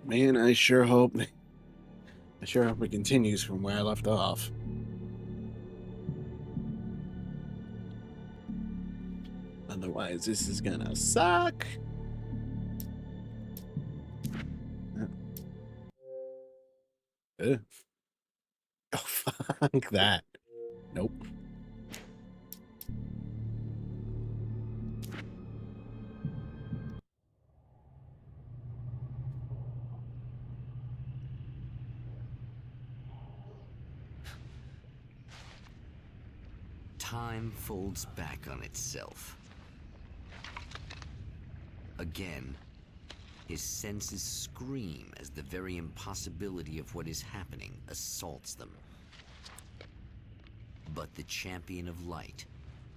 Man, I sure hope it continues from where I left off. Otherwise, this is gonna suck. Oh, fuck that. Nope. Time folds back on itself. Again, his senses scream as the very impossibility of what is happening assaults them. But the champion of light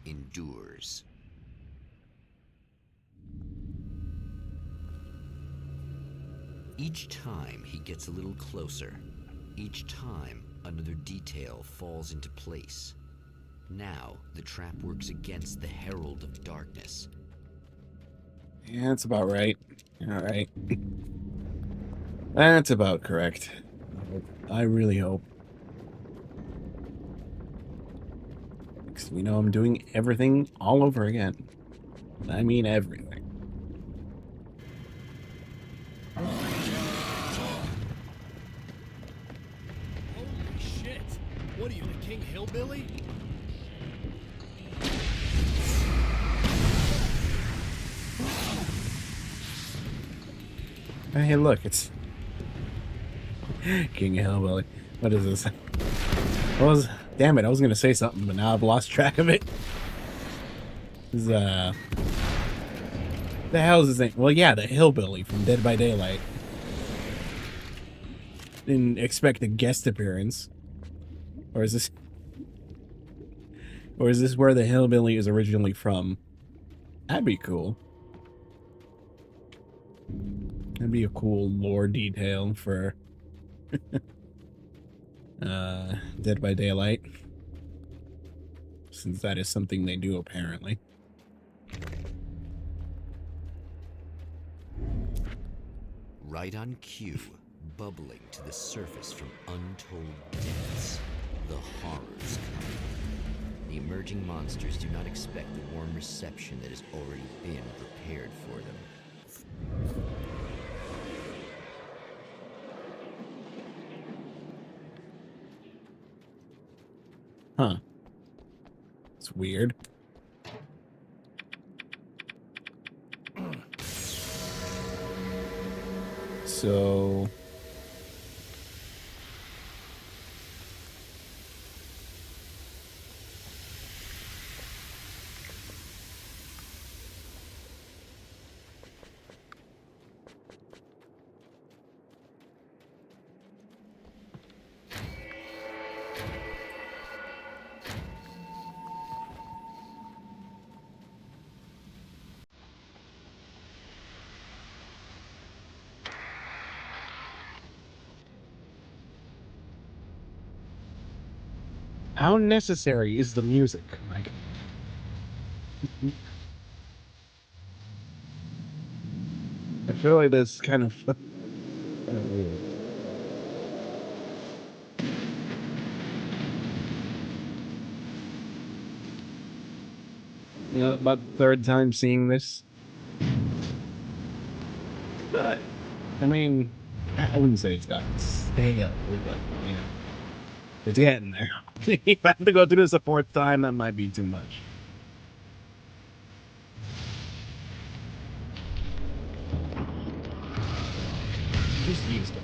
endures. Each time he gets a little closer, each time another detail falls into place. Now the trap works against the Herald of Darkness. Yeah, that's about right. All right. That's about correct. I really hope. Because we know I'm doing everything all over again. I mean everything. Holy shit! What are you, the King Hillbilly? Hey, look, it's King Hillbilly. What is this? Damn it, I was gonna say something, but now I've lost track of it. This is, the hell is his name? Well, yeah, the Hillbilly from Dead by Daylight. Didn't expect a guest appearance. Or is this where the Hillbilly is originally from? That'd be cool. That'd be a cool lore detail for Dead by Daylight, since that is something they do apparently. Right on cue, bubbling to the surface from untold depths, the horrors come. The emerging monsters do not expect the warm reception that has already been prepared for them. Huh. It's weird. So... how necessary is the music? Like, I feel like that's kind of weird. You know, about the third time seeing this. But, I mean, I wouldn't say it's gotten stale, but, you know, it's getting there. If I have to go through this a fourth time, that might be too much. Just use it.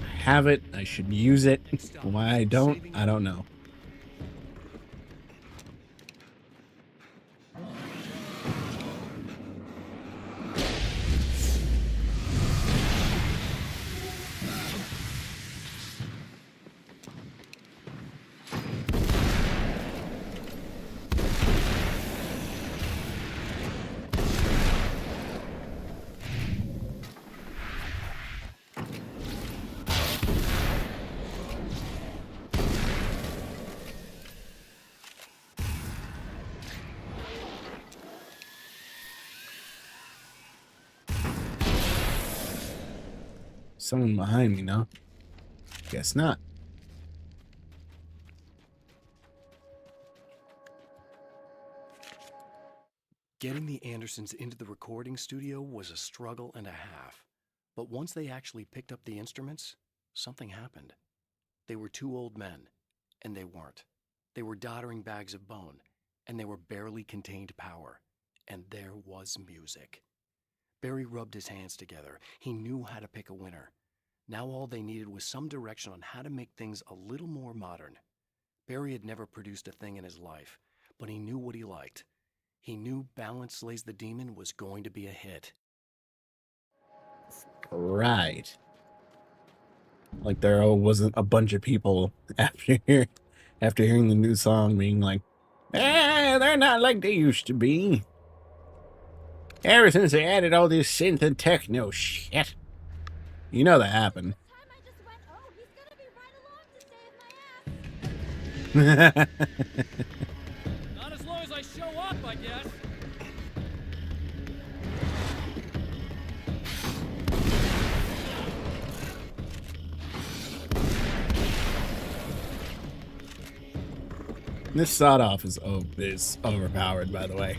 I have it. I should use it. Why I don't know. someone behind me, no? Guess not. Getting the Andersons into the recording studio was a struggle and a half. But once they actually picked up the instruments, something happened. They were two old men, and they weren't. They were doddering bags of bone, and they were barely contained power. And there was music. Barry rubbed his hands together. He knew how to pick a winner. Now all they needed was some direction on how to make things a little more modern. Barry had never produced a thing in his life, but he knew what he liked. He knew Balance Slays the Demon was going to be a hit. Right. Like there wasn't a bunch of people after hearing the new song being like, they're not like they used to be. Ever since they added all this synth and techno shit. You know that happened. Not as long as I show up, I guess. This sawed-off is overpowered, by the way.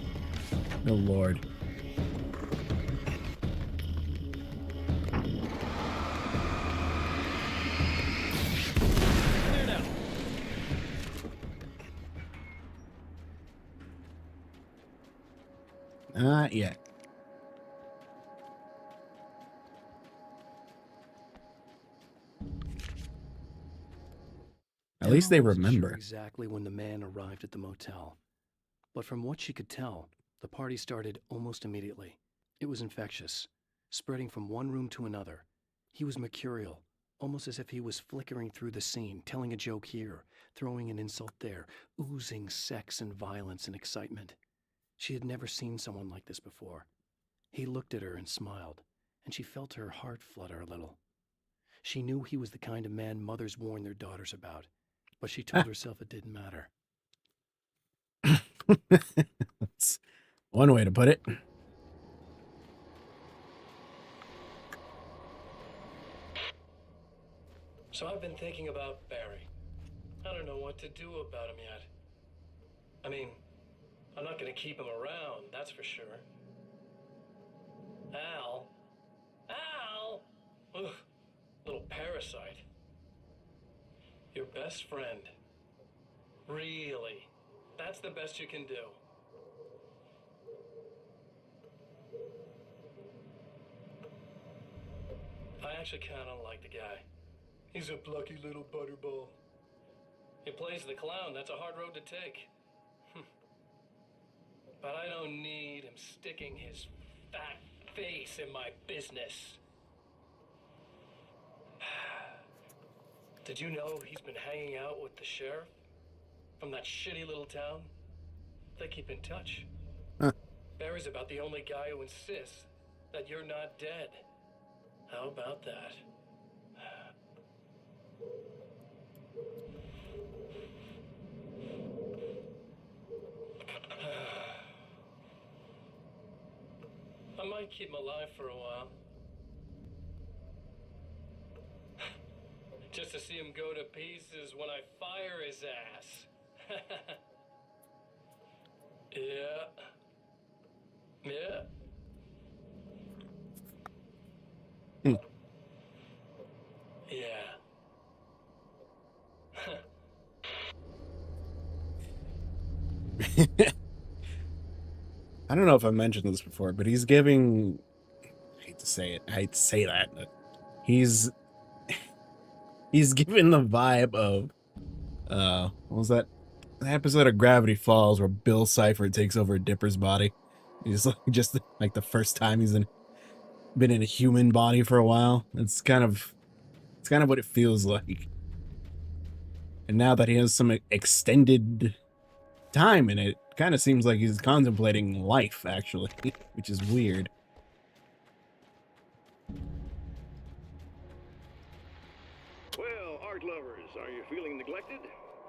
Oh, Lord. Not yet. At least they remember. Sure exactly when the man arrived at the motel. But from what she could tell, the party started almost immediately. It was infectious, spreading from one room to another. He was mercurial, almost as if he was flickering through the scene, telling a joke here, throwing an insult there, oozing sex and violence and excitement. She had never seen someone like this before. He looked at her and smiled, and she felt her heart flutter a little. She knew he was the kind of man mothers warn their daughters about, but she told herself it didn't matter. That's one way to put it. So I've been thinking about Barry. I don't know what to do about him yet. I mean, I'm not going to keep him around, that's for sure. Al? Ugh, little parasite. Your best friend. Really? That's the best you can do. I actually kind of like the guy. He's a plucky little butterball. He plays the clown. That's a hard road to take. But I don't need him sticking his fat face in my business. Did you know he's been hanging out with the sheriff from that shitty little town? They keep in touch. Huh. Barry's about the only guy who insists that you're not dead. How about that? I might keep him alive for a while. Just to see him go to pieces when I fire his ass. Yeah. Yeah. I don't know if I mentioned this before, but he's giving... I hate to say that, but he's giving the vibe of... what was that? The episode of Gravity Falls where Bill Cipher takes over Dipper's body. He's just like the first time he's been in a human body for a while. It's kind of what it feels like. And now that he has some extended time in it, kind of seems like he's contemplating life, actually, which is weird. Well, art lovers, are you feeling neglected?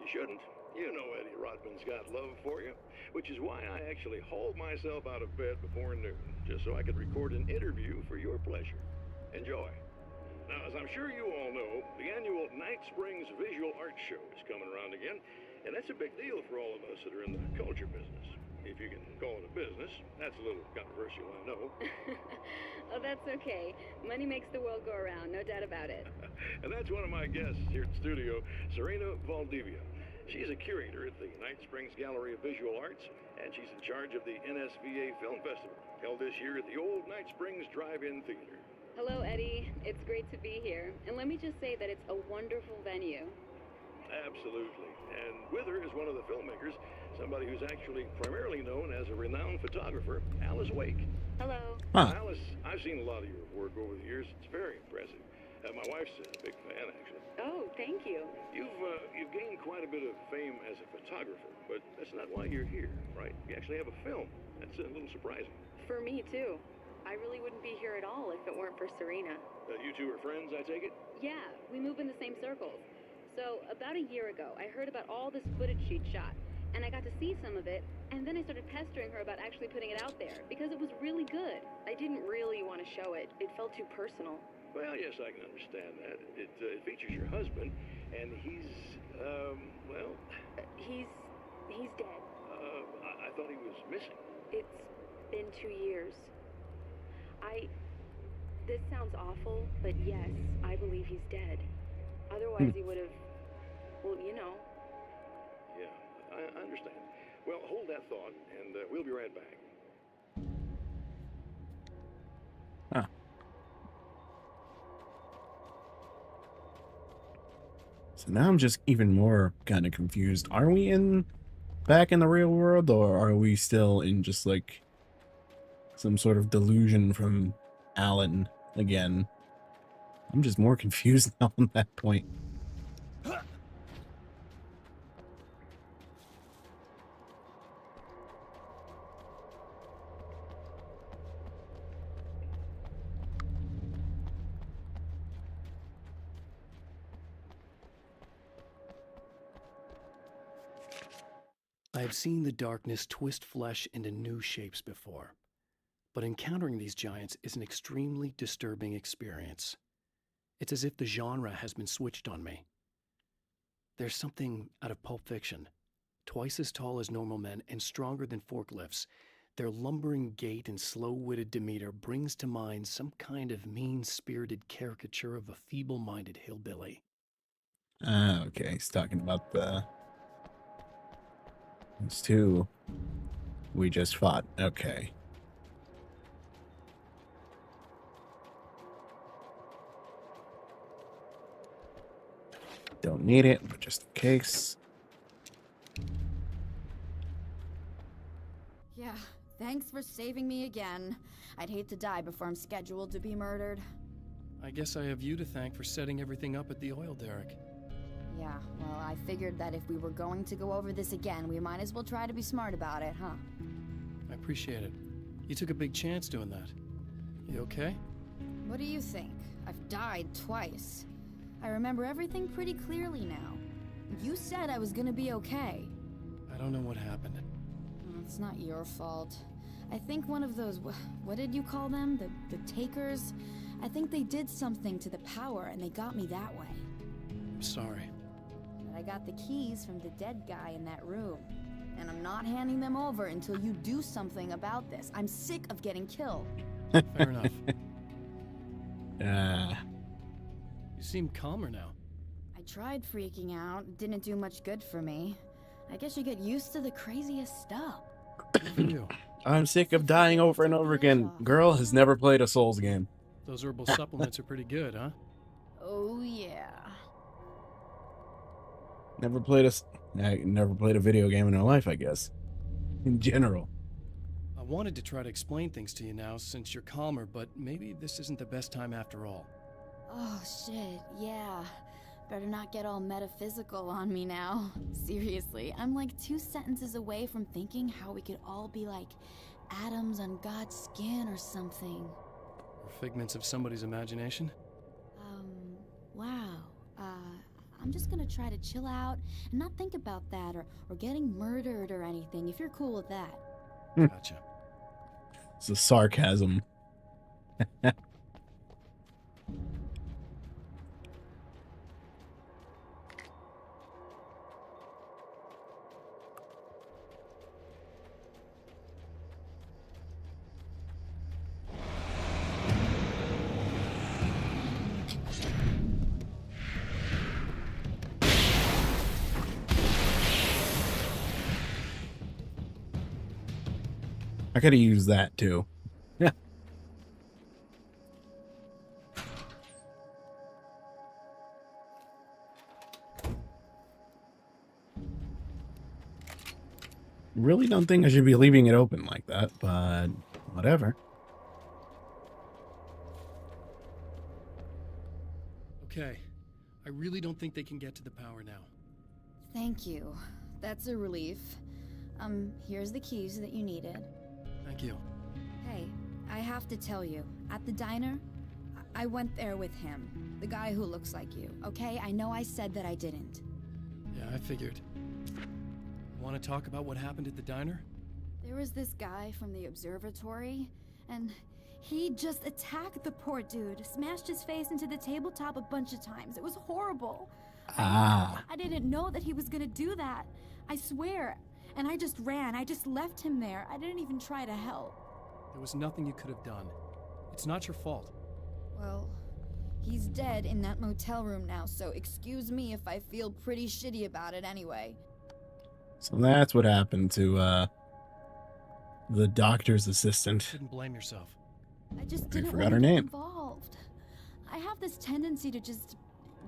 You shouldn't. You know Eddie Rodman's got love for you, which is why I actually hauled myself out of bed before noon, just so I could record an interview for your pleasure. Enjoy. Now, as I'm sure you all know, the annual Night Springs Visual Arts Show is coming around again, and that's a big deal for all of us that are in the culture business. If you can call it a business. That's a little controversial, I know. Oh, that's okay. Money makes the world go around, no doubt about it. And that's one of my guests here at the studio, Serena Valdivia. She's a curator at the Night Springs Gallery of Visual Arts, and she's in charge of the NSVA Film Festival, held this year at the old Night Springs Drive-In Theater. Hello, Eddie. It's great to be here. And let me just say that it's a wonderful venue. Absolutely. And with her is one of the filmmakers, somebody who's actually primarily known as a renowned photographer, Alice Wake. Hello. Huh. Alice, I've seen a lot of your work over the years. It's very impressive. My wife's a big fan, actually. Oh, thank you. You've gained quite a bit of fame as a photographer, but that's not why you're here, right? You actually have a film. That's a little surprising. For me, too. I really wouldn't be here at all if it weren't for Serena. You two are friends, I take it? Yeah, we move in the same circles. So, about a year ago, I heard about all this footage she'd shot, and I got to see some of it, and then I started pestering her about actually putting it out there, because it was really good. I didn't really want to show it. It felt too personal. Well, yes, I can understand that. It features your husband, and he's, well... He's dead. I thought he was missing. It's been 2 years. This sounds awful, but yes, I believe he's dead. Otherwise he would have, well, you know. Yeah, I understand. Well, hold that thought, and we'll be right back. Huh. So now I'm just even more kind of confused. Are we back in the real world, or are we still in just like some sort of delusion from Alan again? I'm just more confused now on that point. I have seen the darkness twist flesh into new shapes before, but encountering these giants is an extremely disturbing experience. It's as if the genre has been switched on me. There's something out of Pulp Fiction. Twice as tall as normal men and stronger than forklifts, their lumbering gait and slow-witted demeanor brings to mind some kind of mean-spirited caricature of a feeble-minded hillbilly. Ah, okay. He's talking about those two we just fought. Okay. Don't need it, but just in case. Yeah, thanks for saving me again. I'd hate to die before I'm scheduled to be murdered. I guess I have you to thank for setting everything up at the oil derrick. Yeah, well, I figured that if we were going to go over this again, we might as well try to be smart about it, huh? I appreciate it. You took a big chance doing that. You okay? What do you think? I've died twice. I remember everything pretty clearly now. You said I was gonna be okay. I don't know what happened. It's not your fault. I think one of those, what did you call them? The takers? I think they did something to the power and they got me that way. I'm sorry. But I got the keys from the dead guy in that room. And I'm not handing them over until you do something about this. I'm sick of getting killed. Fair enough. Ah. You seem calmer now. I tried freaking out. It didn't do much good for me. I guess you get used to the craziest stuff. Good for you. I'm sick of dying over and over again. Girl has never played a Souls game. Those herbal supplements are pretty good, huh? Oh, yeah. I never played a video game in her life, I guess. In general. I wanted to try to explain things to you now since you're calmer, but maybe this isn't the best time after all. Oh, shit, yeah. Better not get all metaphysical on me now. Seriously, I'm like 2 sentences away from thinking how we could all be like atoms on God's skin or something. Or figments of somebody's imagination? Wow. I'm just gonna try to chill out and not think about that or getting murdered or anything, if you're cool with that. Gotcha. It's a sarcasm. I could have used that too. Yeah. Really don't think I should be leaving it open like that, but whatever. Okay. I really don't think they can get to the power now. Thank you. That's a relief. Here's the keys that you needed. Thank you. Hey, I have to tell you, at the diner, I went there with him. The guy who looks like you, okay? I know I said that I didn't. Yeah, I figured. Want to talk about what happened at the diner? There was this guy from the observatory, and he just attacked the poor dude, smashed his face into the tabletop a bunch of times. It was horrible. Ah. I didn't know that he was gonna do that. I swear. And I just ran. I just left him there. I didn't even try to help. There was nothing you could have done. It's not your fault. Well, he's dead in that motel room now, so excuse me if I feel pretty shitty about it anyway. So that's what happened to the doctor's assistant. Shouldn't blame yourself. I just I didn't forgot want her to get name. involved. I have this tendency to just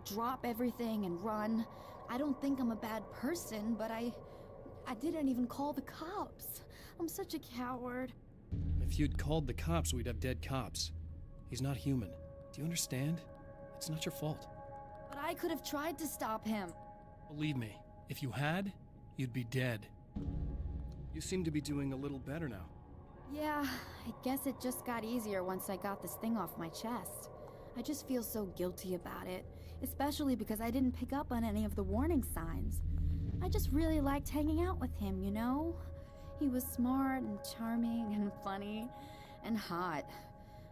drop everything and run. I don't think I'm a bad person, but I didn't even call the cops. I'm such a coward. If you'd called the cops, we'd have dead cops. He's not human. Do you understand? It's not your fault. But I could have tried to stop him. Believe me, if you had, you'd be dead. You seem to be doing a little better now. Yeah, I guess it just got easier once I got this thing off my chest. I just feel so guilty about it, especially because I didn't pick up on any of the warning signs. I just really liked hanging out with him, you know? He was smart and charming and funny and hot.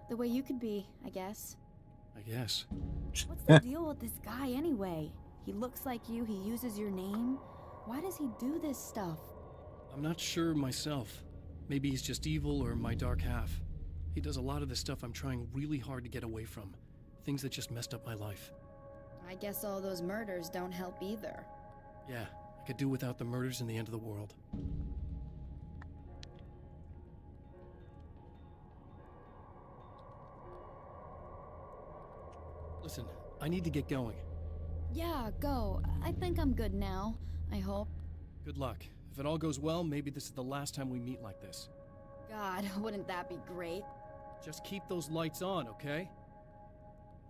The way you could be, I guess. I guess. What's the deal with this guy anyway? He looks like you, he uses your name. Why does he do this stuff? I'm not sure myself. Maybe he's just evil or my dark half. He does a lot of the stuff I'm trying really hard to get away from. Things that just messed up my life. I guess all those murders don't help either. Yeah, I could do without the murders and the end of the world. Listen, I need to get going. Yeah, go. I think I'm good now. I hope. Good luck. If it all goes well, maybe this is the last time we meet like this. God, wouldn't that be great? Just keep those lights on, okay?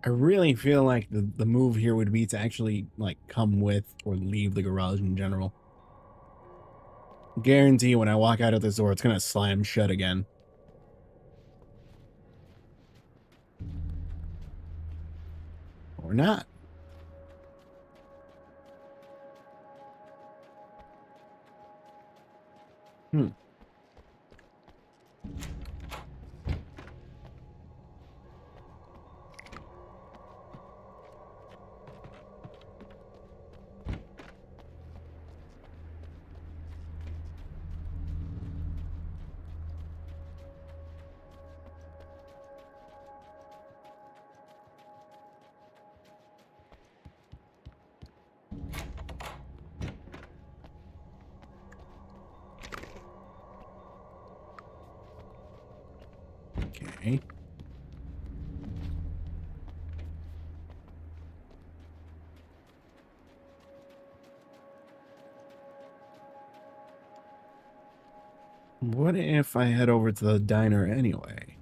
I really feel like the move here would be to actually like come with or leave the garage in general. Guarantee when I walk out of this door, it's gonna slam shut again. Or not. Okay. What if I head over to the diner anyway?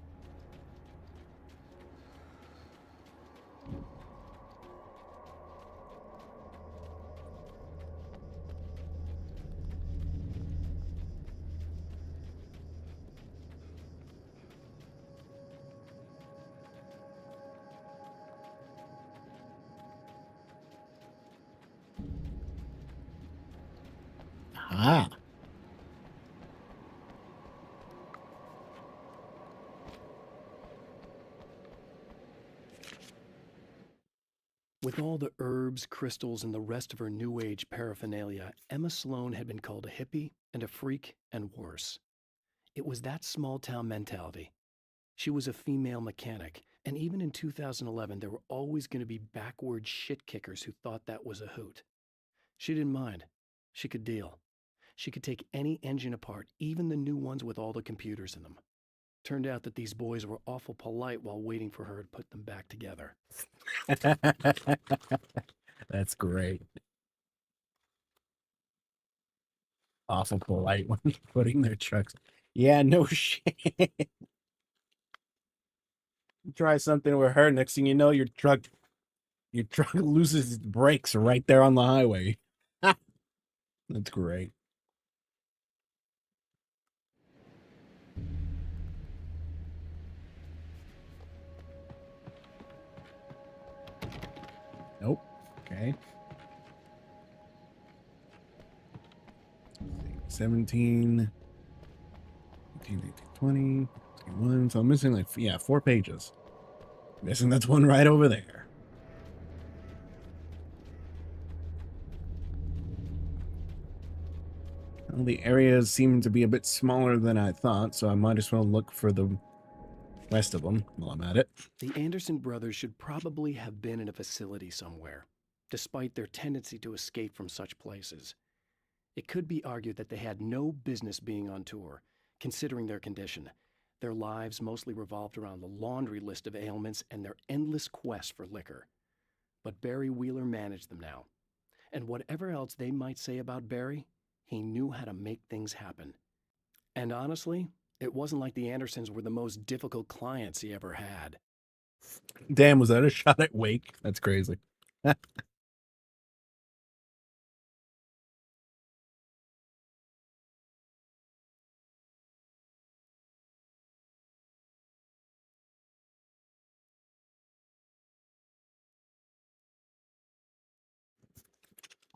Ah. With all the herbs, crystals, and the rest of her New Age paraphernalia, Emma Sloan had been called a hippie and a freak and worse. It was that small-town mentality. She was a female mechanic, and even in 2011, there were always going to be backward shit-kickers who thought that was a hoot. She didn't mind. She could deal. She could take any engine apart, even the new ones with all the computers in them. Turned out that these boys were awful polite while waiting for her to put them back together. That's great. Awful polite when putting their trucks. Yeah, no shit. Try something with her. Next thing you know, your truck loses its brakes right there on the highway. That's great. Nope. Okay. 17, 18, 19, 20, 21. So I'm missing like, yeah, 4 pages. Missing that's one right over there. Well, the areas seem to be a bit smaller than I thought, so I might as well look for the rest of them while I'm at it. The Anderson brothers should probably have been in a facility somewhere, despite their tendency to escape from such places. It could be argued that they had no business being on tour, considering their condition. Their lives mostly revolved around the laundry list of ailments and their endless quest for liquor. But Barry Wheeler managed them now. And whatever else they might say about Barry, he knew how to make things happen. And honestly, it wasn't like the Andersons were the most difficult clients he ever had. Damn, was that a shot at Wake? That's crazy.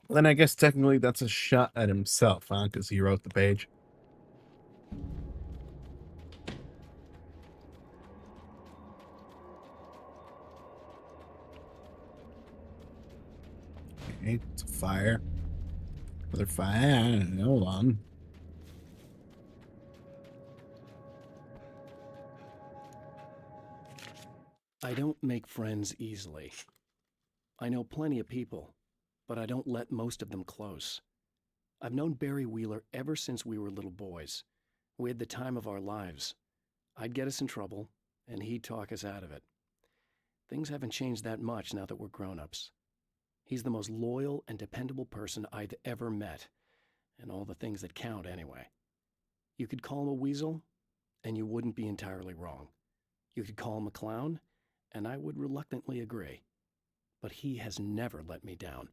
Then I guess technically that's a shot at himself, huh? Because he wrote the page. Okay, it's a fire. Another fire. Hold on. I don't make friends easily. I know plenty of people, but I don't let most of them close. I've known Barry Wheeler ever since we were little boys. We had the time of our lives. I'd get us in trouble, and he'd talk us out of it. Things haven't changed that much now that we're grown-ups. He's the most loyal and dependable person I've ever met, and all the things that count anyway. You could call him a weasel, and you wouldn't be entirely wrong. You could call him a clown, and I would reluctantly agree. But he has never let me down.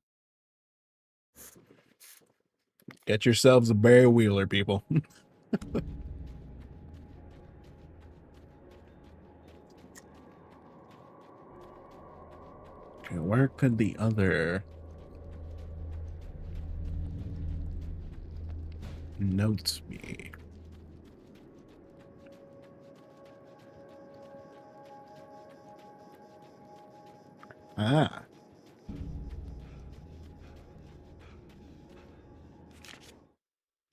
Get yourselves a Barry Wheeler, people. Okay, where could the other notes be? Ah.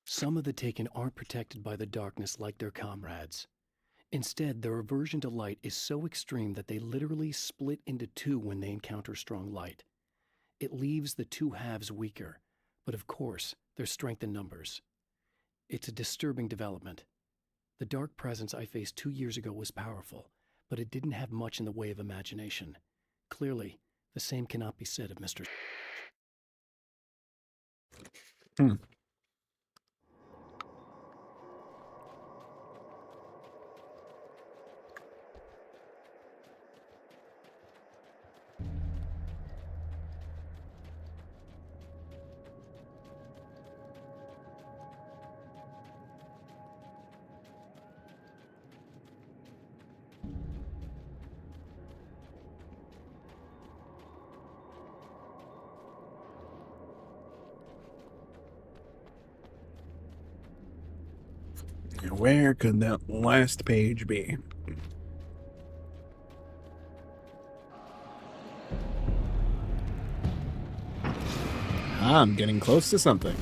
Some of the Taken aren't protected by the darkness like their comrades. Instead, their aversion to light is so extreme that they literally split into two when they encounter strong light. It leaves the two halves weaker, but of course, there's strength in numbers. It's a disturbing development. The dark presence I faced 2 years ago was powerful, but it didn't have much in the way of imagination. Clearly, the same cannot be said of Mr. Where could that last page be? I'm getting close to something.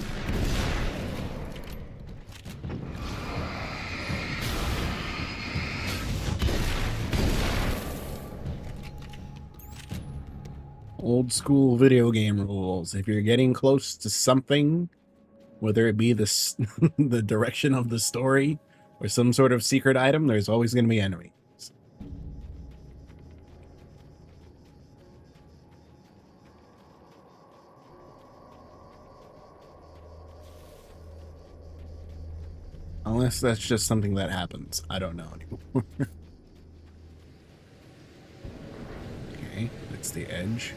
Old school video game rules. If you're getting close to something, Whether it be the direction of the story or some sort of secret item, there's always going to be enemies. Unless that's just something that happens. I don't know anymore. Okay, that's the edge.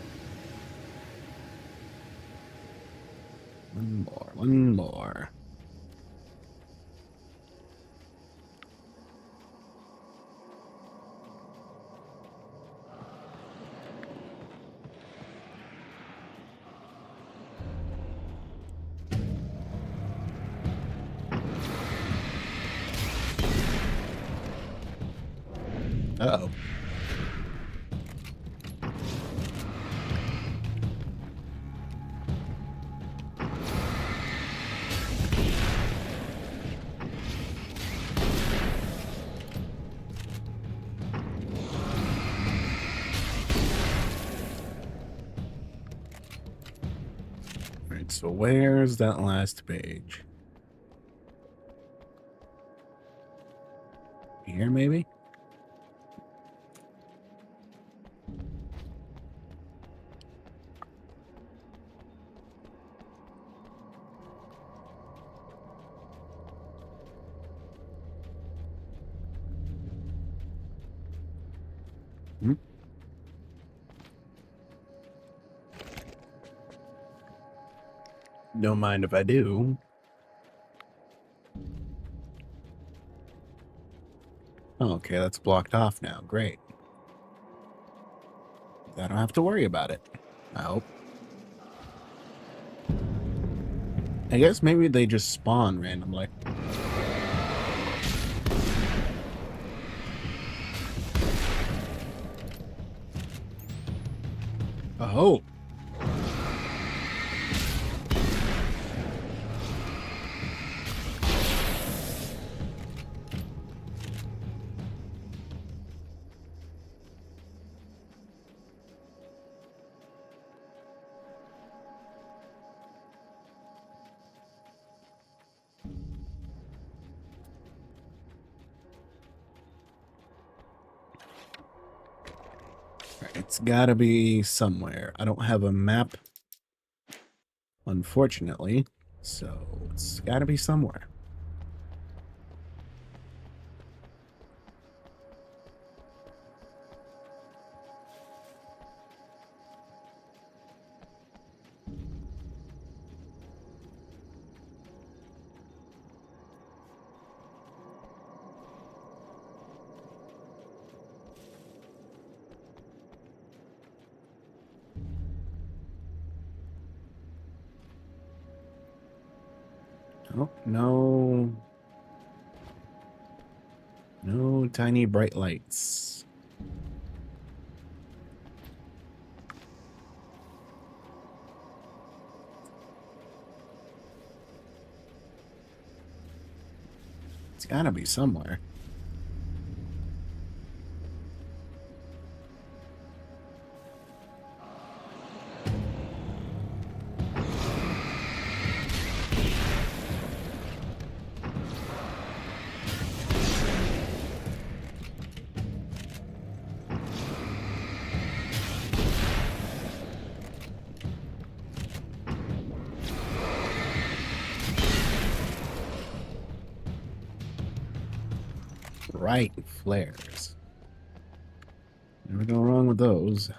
One more. Uh-oh. Alright, so where's that last page? Here, maybe? Hmm? Don't mind if I do. Oh, okay, that's blocked off now. Great. I don't have to worry about it. I hope. I guess maybe they just spawn randomly. Oh. It's gotta be somewhere. I don't have a map, unfortunately, so it's gotta be somewhere. Oh, no. No tiny bright lights. It's gotta be somewhere. Right, flares. Never go wrong with those.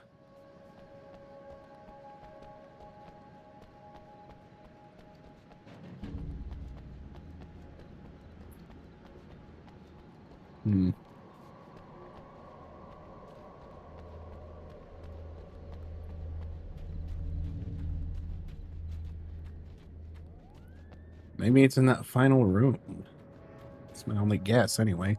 Hmm. Maybe it's in that final room. That's my only guess, anyway.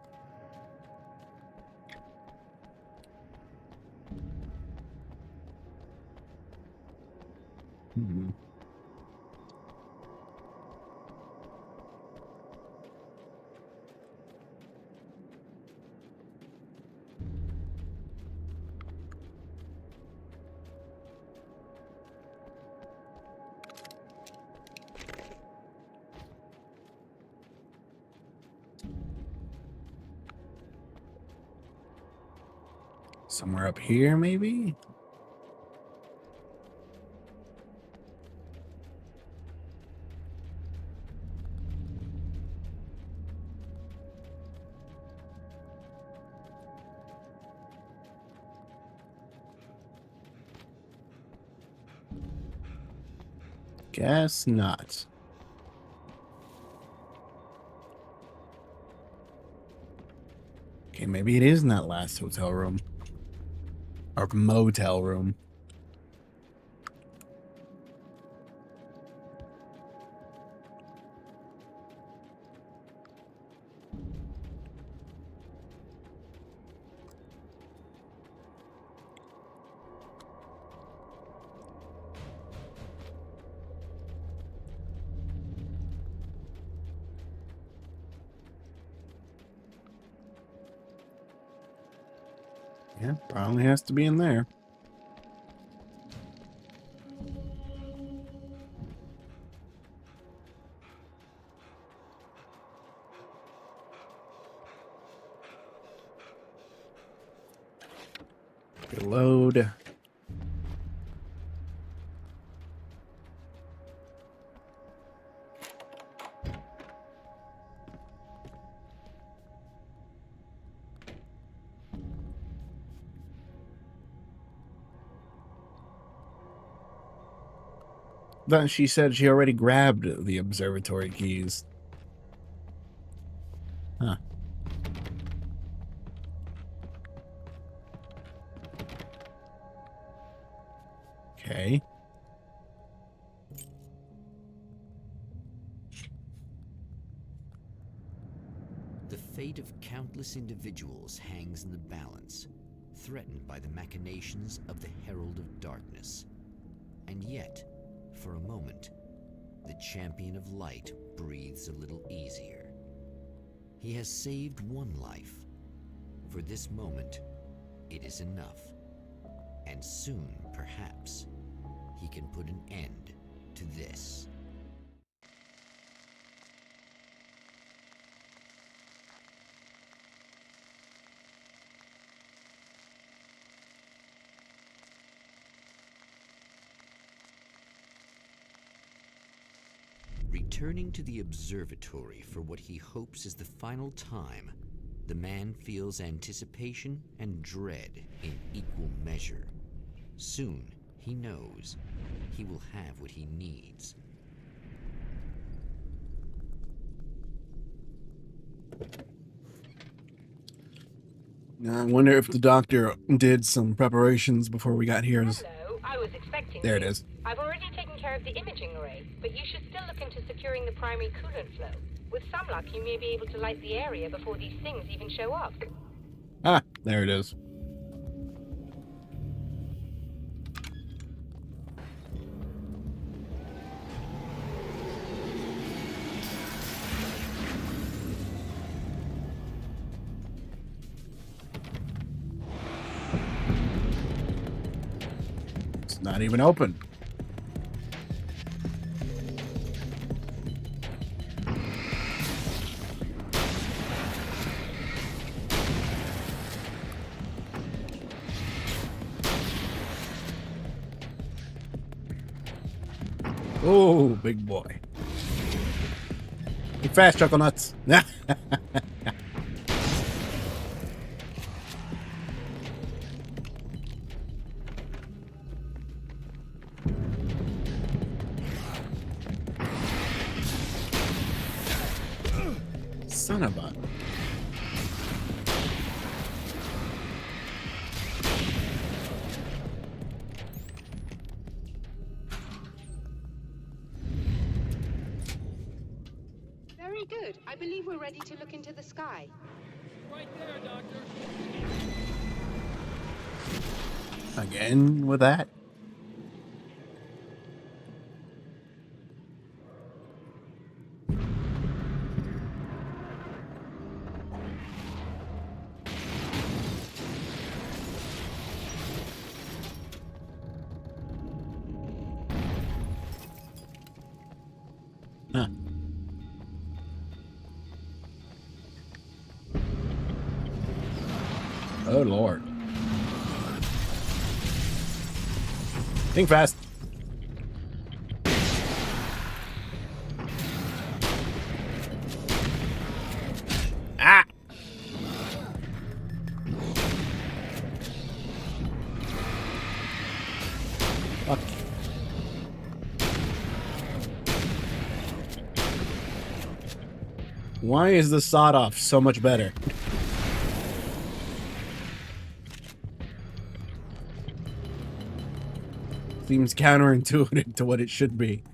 Hmm. Somewhere up here, maybe? Guess not. Okay, maybe it is in that last hotel room. Or motel room. Yeah, probably has to be in there. Reload. Then she said she already grabbed the observatory keys. Huh. Okay. The fate of countless individuals hangs in the balance, threatened by the machinations of the Herald of Darkness. And yet, for a moment, the Champion of Light breathes a little easier. He has saved one life. For this moment, it is enough. And soon, perhaps, he can put an end to this. Returning to the observatory for what he hopes is the final time, the man feels anticipation and dread in equal measure. Soon, he knows, he will have what he needs. Now, I wonder if the doctor did some preparations before we got here. Hello, I was expecting There you. it is. I've already taken care of the imaging array, but you should still look into securing the primary coolant flow. With some luck, you may be able to light the area before these things even show up. Ah, there it is. It's not even open. Oh, big boy. Get fast, Chuckle Nuts. Son of a... Very good. I believe we're ready to look into the sky. Right there, Doctor. Again with that? Huh. Oh, Lord. Think fast. Ah! Fuck. Why is the sawed off so much better? Seems counterintuitive to what it should be.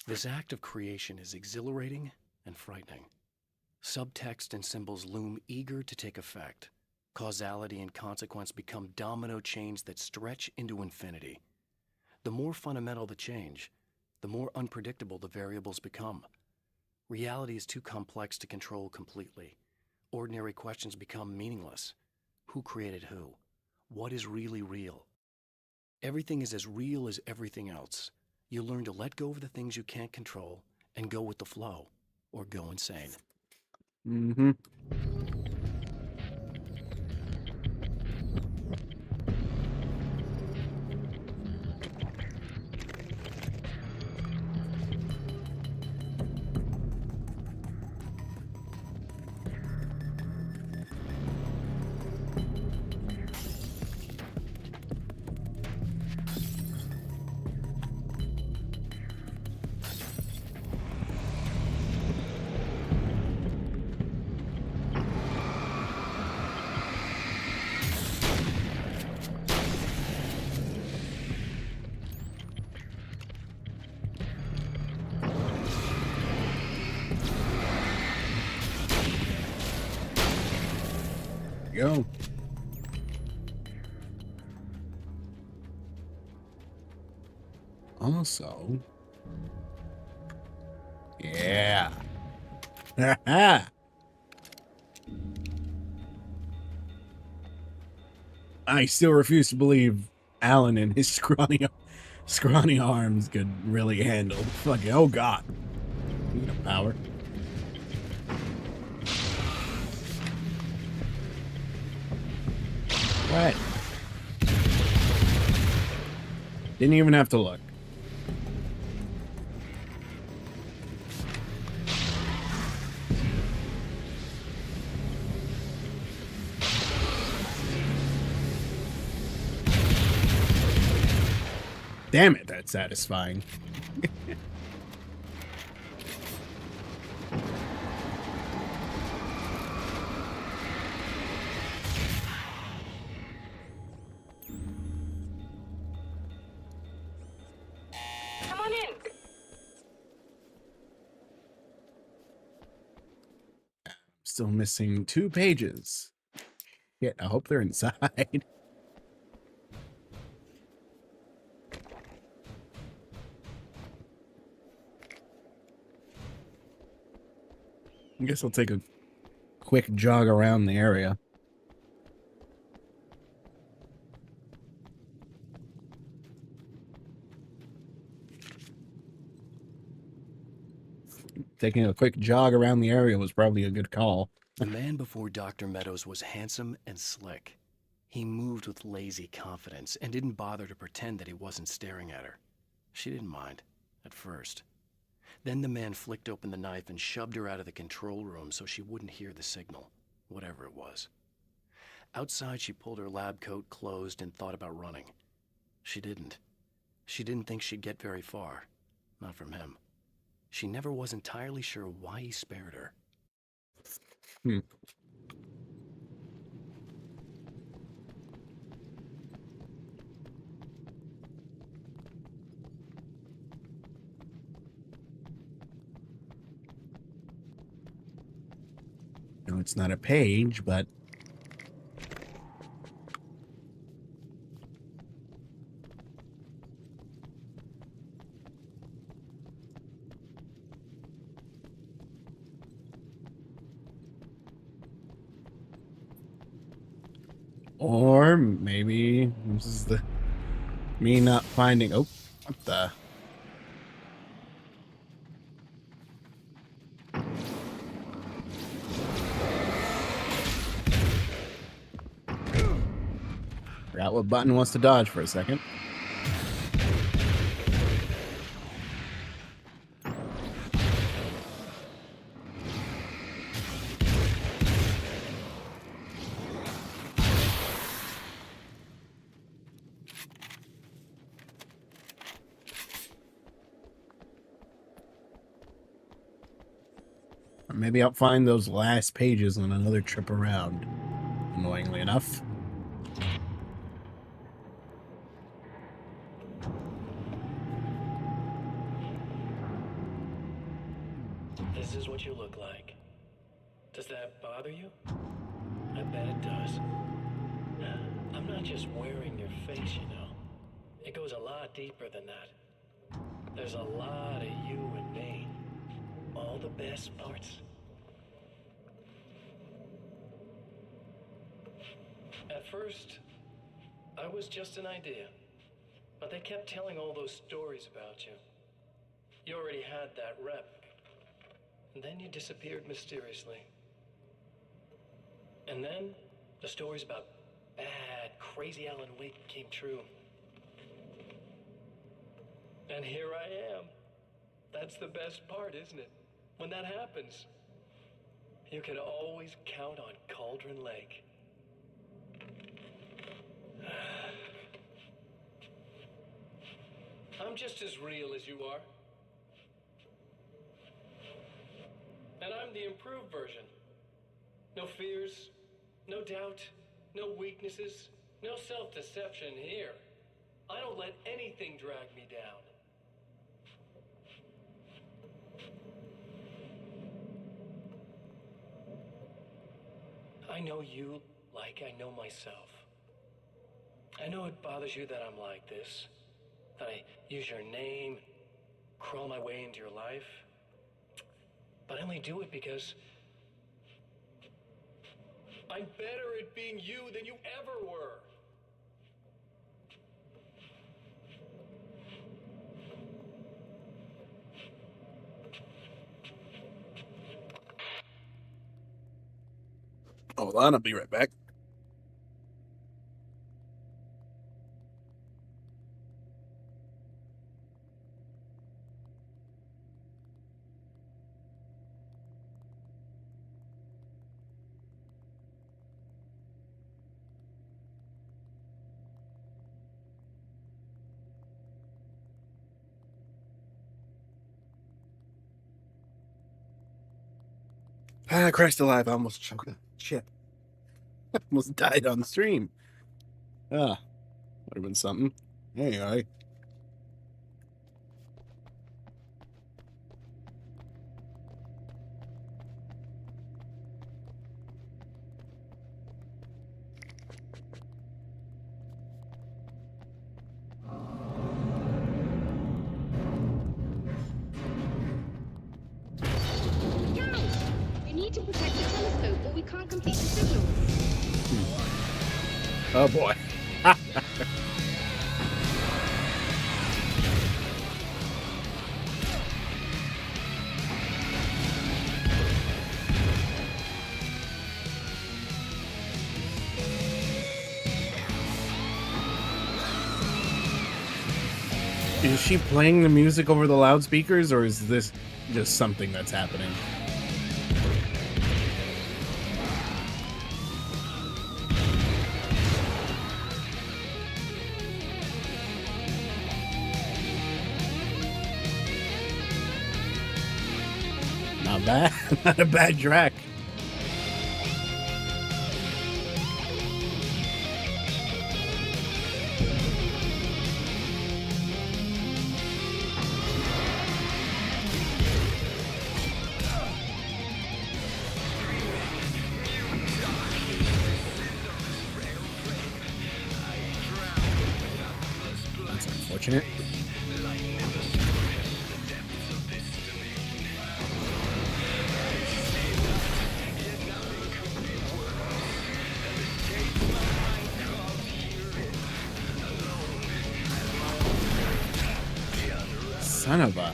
This act of creation is exhilarating and frightening. Subtext and symbols loom eager to take effect. Causality and consequence become domino chains that stretch into infinity. The more fundamental the change, the more unpredictable the variables become. Reality is too complex to control completely. Ordinary questions become meaningless. Who created who? What is really real? Everything is as real as everything else. You learn to let go of the things you can't control and go with the flow, or go insane. Mm-hmm. Go. Also, yeah. I still refuse to believe Alan and his scrawny arms could really handle fucking. Oh God, need a power. What? Didn't even have to look. Damn it, that's satisfying. Come on in. Still missing 2 pages. Yeah, I hope they're inside. I guess I'll take a quick jog around the area. Taking a quick jog around the area was probably a good call. The man before Dr. Meadows was handsome and slick. He moved with lazy confidence and didn't bother to pretend that he wasn't staring at her. She didn't mind, at first. Then the man flicked open the knife and shoved her out of the control room so she wouldn't hear the signal, whatever it was. Outside, she pulled her lab coat closed and thought about running. She didn't. She didn't think she'd get very far. Not from him. She never was entirely sure why he spared her. No, it's not a page, but or maybe this is the me not finding. Oh, what the? Forgot what button wants to dodge for a second. Or maybe I'll find those last pages on another trip around, annoyingly enough. This is what you look like. Does that bother you? I bet it does. I'm not just wearing your face, you know. It goes a lot deeper than that. There's a lot of you and me. All the best parts. At first, I was just an idea. But they kept telling all those stories about you. You already had that rep. And then you disappeared mysteriously. And then the stories about bad, crazy Alan Wake came true. And here I am. That's the best part, isn't it? When that happens, you can always count on Cauldron Lake. I'm just as real as you are. And I'm the improved version. No fears, no doubt, no weaknesses, no self-deception here. I don't let anything drag me down. I know you like I know myself. I know it bothers you that I'm like this, that I use your name, crawl my way into your life. But I only do it because I'm better at being you than you ever were. Hold on, I'll be right back. Ah, Christ alive, I almost choked. Shit. Almost died on the stream. Would have been something. Anyway. You need to protect the telescope or we can't complete the signals. Oh boy. Is she playing the music over the loudspeakers, or is this just something that's happening? Not bad. Not a bad track. That's unfortunate. Son of a... I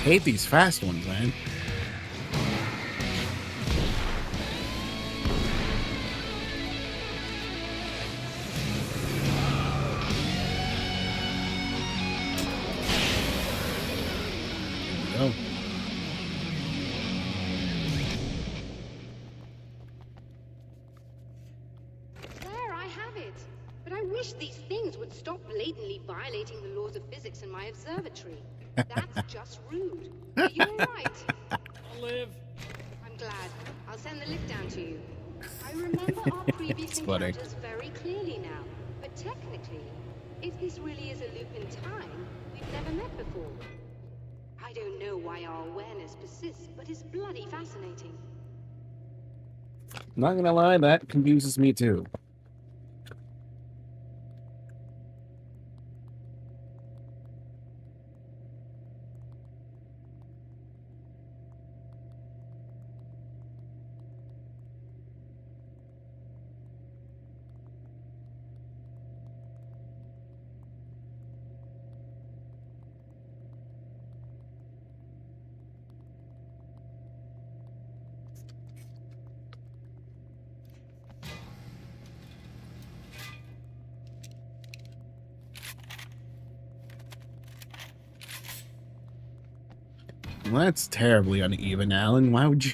hate these fast ones, man. Oh. There, I have it. But I wish these things would stop blatantly violating the laws of physics in my observatory. That's just rude. Are you alright? I'll live. I'm glad. I'll send the lift down to you. I remember our previous funny. encounters very clearly now. But technically, if this really is a loop in time, we've never met before. I don't know why our awareness persists, but it's bloody fascinating. Not gonna lie, that confuses me too. Well, that's terribly uneven, Alan. Why would you...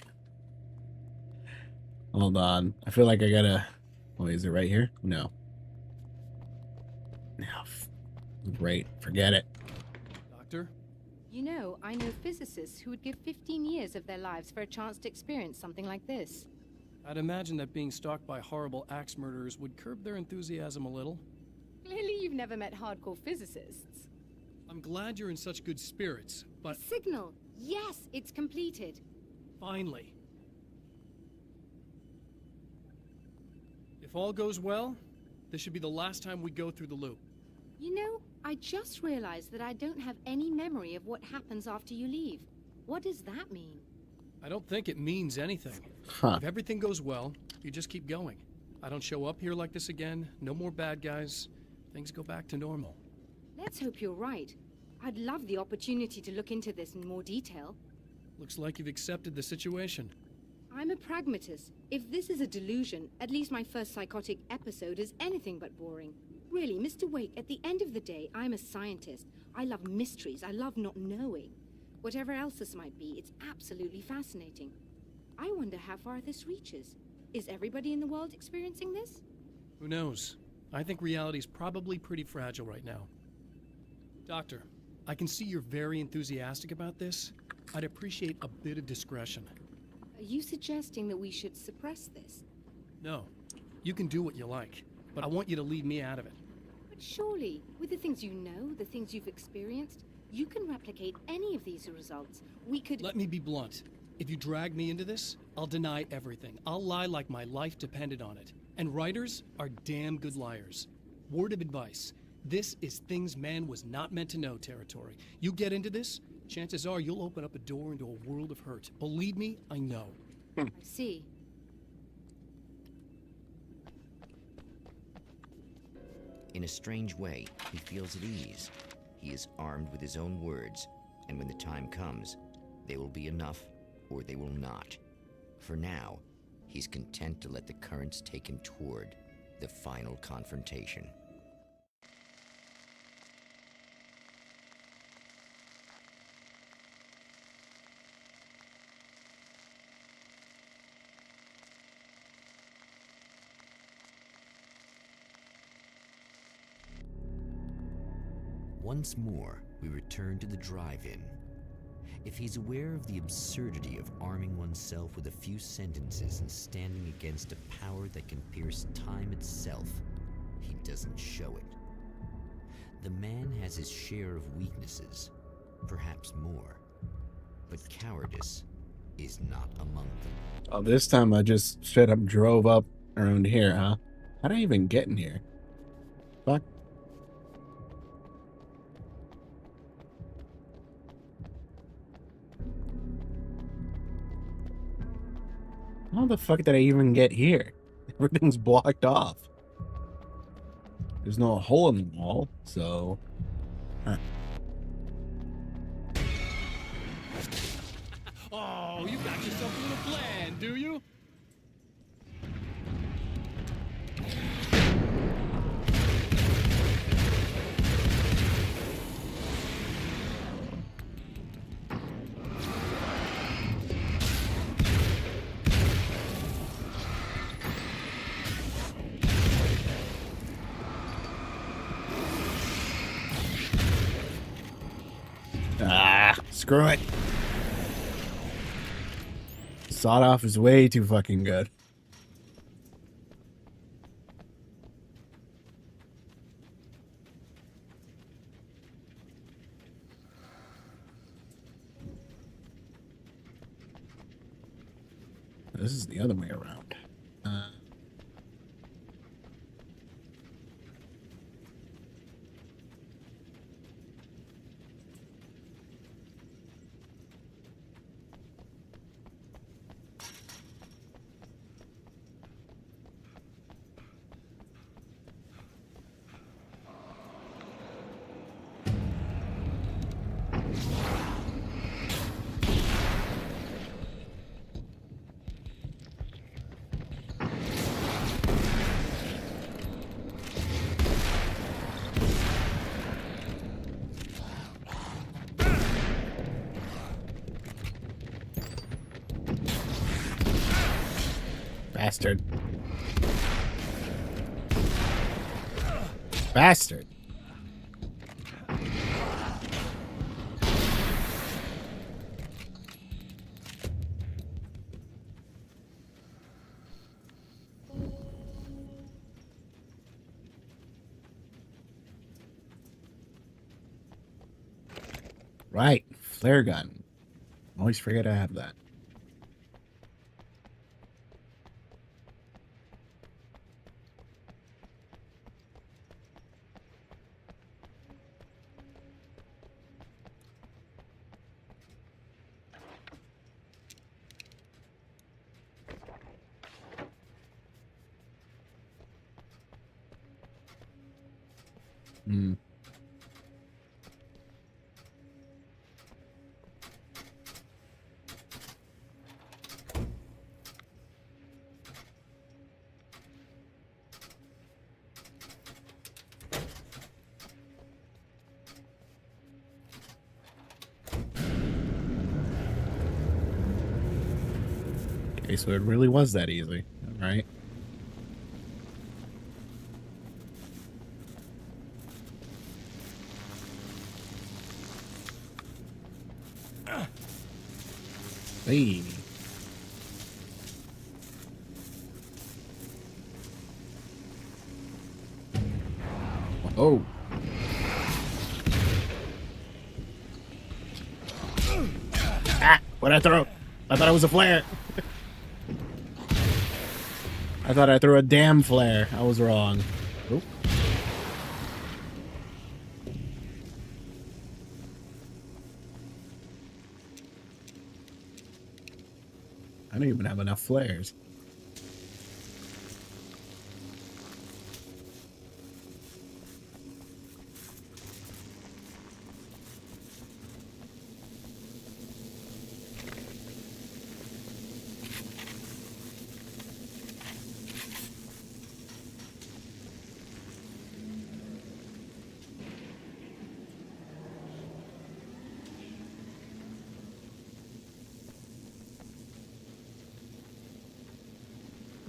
Hold on. I feel like I gotta... Wait, is it right here? No. No. Great. Forget it. Doctor? You know, I know physicists who would give 15 years of their lives for a chance to experience something like this. I'd imagine that being stalked by horrible axe murderers would curb their enthusiasm a little. Clearly you've never met hardcore physicists. I'm glad you're in such good spirits, but Signal! Yes, it's completed. finally. If all goes well, this should be the last time we go through the loop. You know, I just realized that I don't have any memory of what happens after you leave. What does that mean? I don't think it means anything. Huh. If everything goes well, you just keep going. I don't show up here like this again, no more bad guys. Things go back to normal. Let's hope you're right. I'd love the opportunity to look into this in more detail. Looks like you've accepted the situation. I'm a pragmatist. If this is a delusion, at least my first psychotic episode is anything but boring. Really, Mr. Wake, at the end of the day, I'm a scientist. I love mysteries. I love not knowing. Whatever else this might be, it's absolutely fascinating. I wonder how far this reaches. Is everybody in the world experiencing this? Who knows? I think reality's probably pretty fragile right now. Doctor, I can see you're very enthusiastic about this. I'd appreciate a bit of discretion. Are you suggesting that we should suppress this? No, you can do what you like, but I want you to leave me out of it. But surely, with the things you know, the things you've experienced, you can replicate any of these results. We could... Let me be blunt. If you drag me into this, I'll deny everything. I'll lie like my life depended on it. And writers are damn good liars. Word of advice. This is things man was not meant to know territory. You get into this, chances are you'll open up a door into a world of hurt. Believe me, I know. I see. In a strange way, he feels at ease. He is armed with his own words, and when the time comes, they will be enough or they will not. For now, he's content to let the currents take him toward the final confrontation. Once more, we return to the drive-in. If he's aware of the absurdity of arming oneself with a few sentences and standing against a power that can pierce time itself, he doesn't show it. The man has his share of weaknesses, perhaps more, but cowardice is not among them. Oh, this time I just straight up drove up around here, huh? How did I even get in here? Fuck. How the fuck did I even get here? Everything's blocked off. There's no hole in the wall, so... Huh. Oh, you got yourself a little plan, do you? Ah, screw it. Sawed off is way too fucking good. This is the other way around. Bastard. Bastard. Right, flare gun. Always forget I have that. Hmm. Okay, so it really was that easy, right? Hey. Oh. Ah! What'd I throw? I thought it was a flare. I thought I threw a damn flare. I was wrong. Oop. I don't even have enough flares.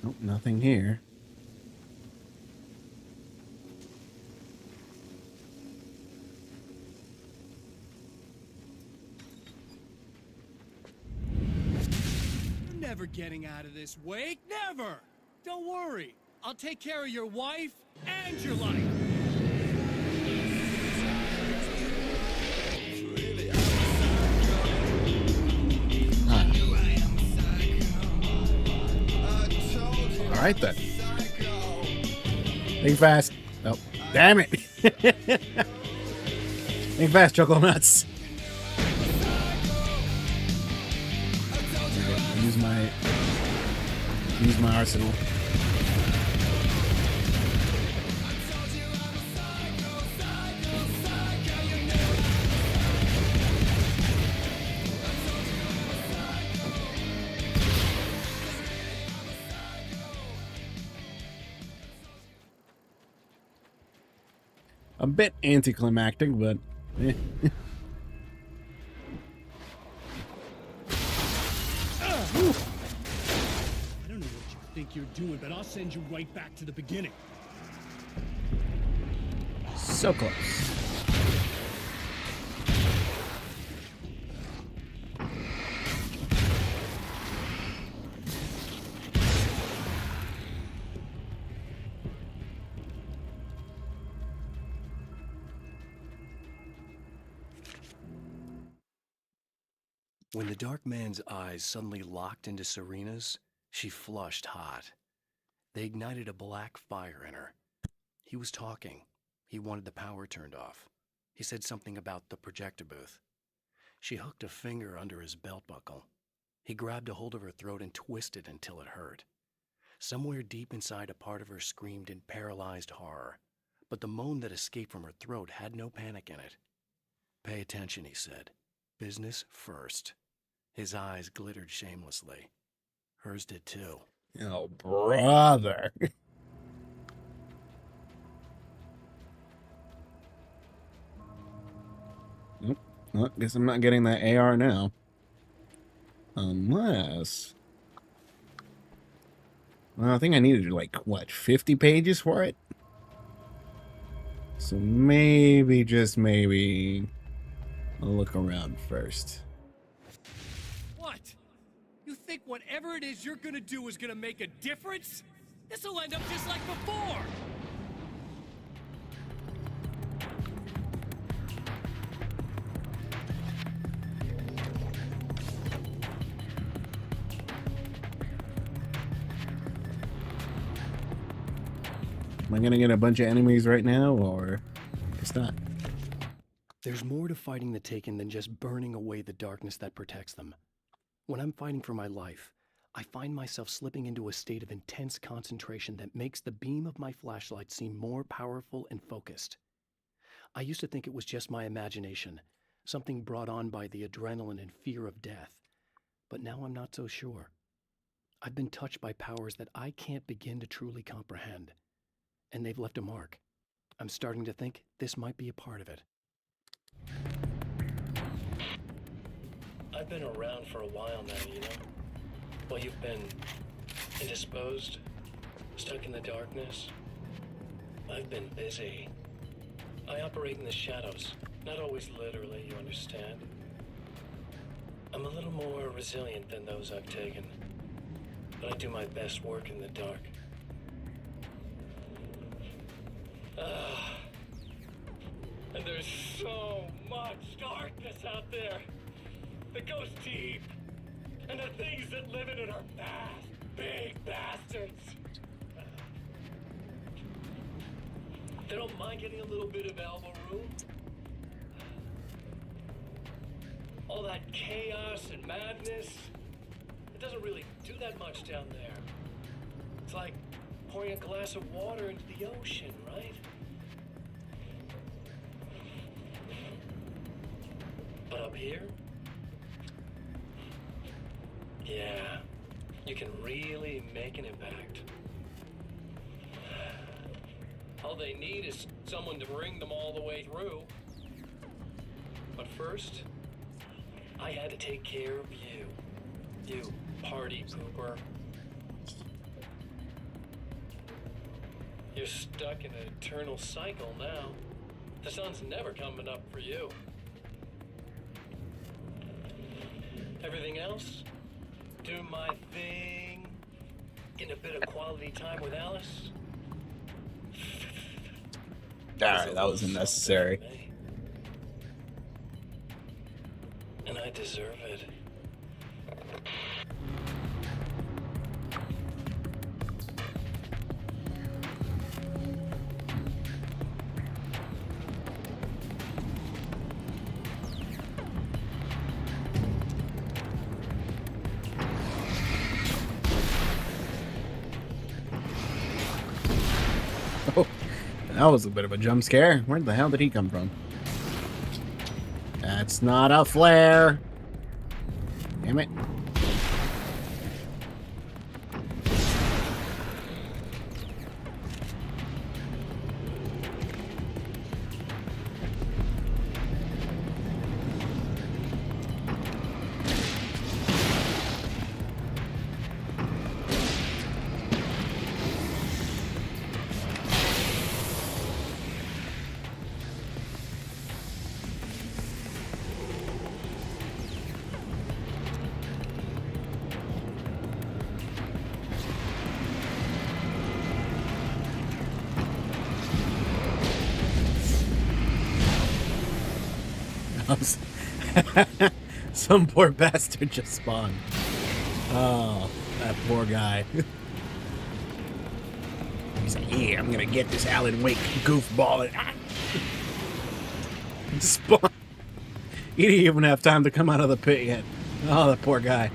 Nope, nothing here. You're never getting out of this, Wake. Never! Don't worry. I'll take care of your wife and your life. All right then. Think fast. Oh, damn it! Think fast, Choco Nuts. Use my arsenal. A bit anticlimactic, but eh. I don't know what you think you're doing, but I'll send you right back to the beginning. So close. When the dark man's eyes suddenly locked into Serena's, she flushed hot. They ignited a black fire in her. He was talking. He wanted the power turned off. He said something about the projector booth. She hooked a finger under his belt buckle. He grabbed a hold of her throat and twisted until it hurt. Somewhere deep inside, a part of her screamed in paralyzed horror, but the moan that escaped from her throat had no panic in it. "Pay attention," he said. "Business first." His eyes glittered shamelessly. Hers did too. Oh, brother. Well, guess I'm not getting that AR now. Unless... Well, I think I needed, like, what, 50 pages for it? So maybe, just maybe, I'll look around first. What? You think whatever it is you're gonna do is gonna make a difference? This'll end up just like before! Am I gonna get a bunch of enemies right now, or it's not? There's more to fighting the Taken than just burning away the darkness that protects them. When I'm fighting for my life, I find myself slipping into a state of intense concentration that makes the beam of my flashlight seem more powerful and focused. I used to think it was just my imagination, something brought on by the adrenaline and fear of death. But now I'm not so sure. I've been touched by powers that I can't begin to truly comprehend. And they've left a mark. I'm starting to think this might be a part of it. I've been around for a while now, you know? Well, you've been indisposed, stuck in the darkness. I've been busy. I operate in the shadows, not always literally, you understand? I'm a little more resilient than those I've taken, but I do my best work in the dark. And there's so much darkness out there that goes deep, and the things that live in it are fast, big bastards. They don't mind getting a little bit of elbow room. All that chaos and madness, it doesn't really do that much down there. It's like pouring a glass of water into the ocean, right? But up here, yeah, you can really make an impact. All they need is someone to bring them all the way through. But first, I had to take care of you. You party pooper. You're stuck in an eternal cycle now. The sun's never coming up for you. Everything else? Do my thing. Get a bit of quality time with Alice. Alright, that was unnecessary. And I deserve it. Oh, that was a bit of a jump scare. Where the hell did he come from? That's not a flare. Damn it. Some poor bastard just spawned. Oh, that poor guy. He's like, yeah, I'm gonna get this Alan Wake goofball. And spawn. He didn't even have time to come out of the pit yet. Oh, that poor guy.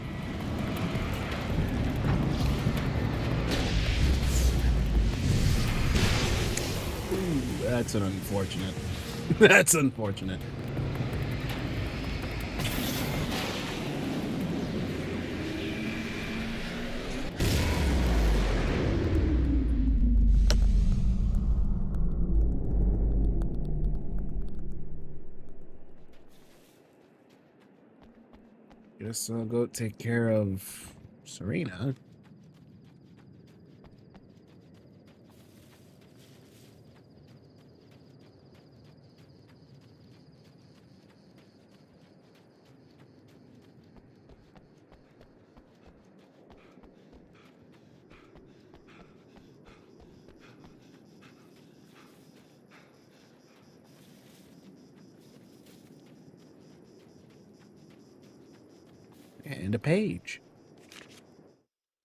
Ooh, that's an unfortunate. That's unfortunate. Guess I'll go take care of Serena. And a page.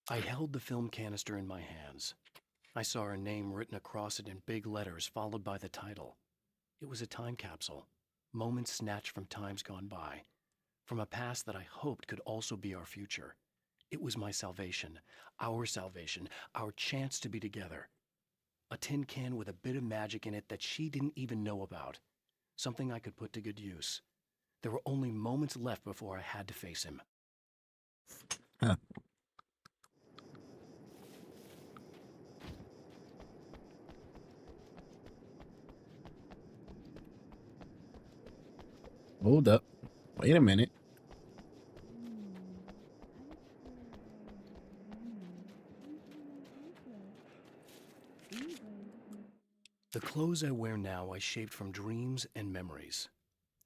I held the film canister in my hands. I saw her name written across it in big letters, followed by the title. It was a time capsule, moments snatched from times gone by, from a past that I hoped could also be our future. It was my salvation, our chance to be together. A tin can with a bit of magic in it that she didn't even know about. Something I could put to good use. There were only moments left before I had to face him. Huh. Hold up. Wait a minute. The clothes I wear now I shaped from dreams and memories.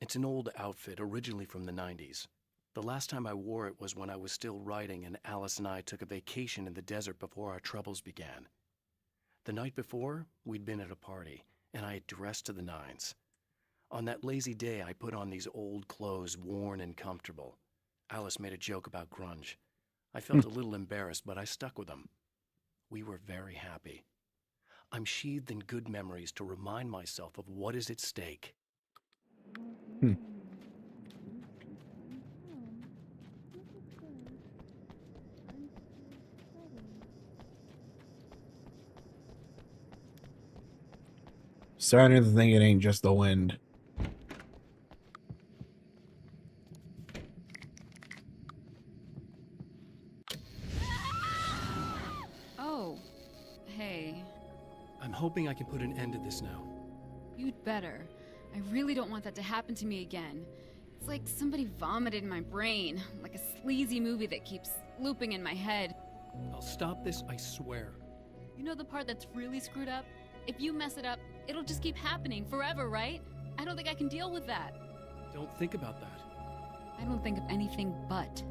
It's an old outfit, originally from the 90s. The last time I wore it was when I was still writing and Alice and I took a vacation in the desert before our troubles began. The night before, we'd been at a party, and I had dressed to the nines. On that lazy day, I put on these old clothes, worn and comfortable. Alice made a joke about grunge. I felt a little embarrassed, but I stuck with them. We were very happy. I'm sheathed in good memories to remind myself of what is at stake. Starting to think it ain't just the wind. Oh, hey. I'm hoping I can put an end to this now. You'd better. I really don't want that to happen to me again. It's like somebody vomited in my brain, like a sleazy movie that keeps looping in my head. I'll stop this, I swear. You know the part that's really screwed up? If you mess it up, it'll just keep happening forever, right? I don't think I can deal with that. Don't think about that. I don't think of anything but.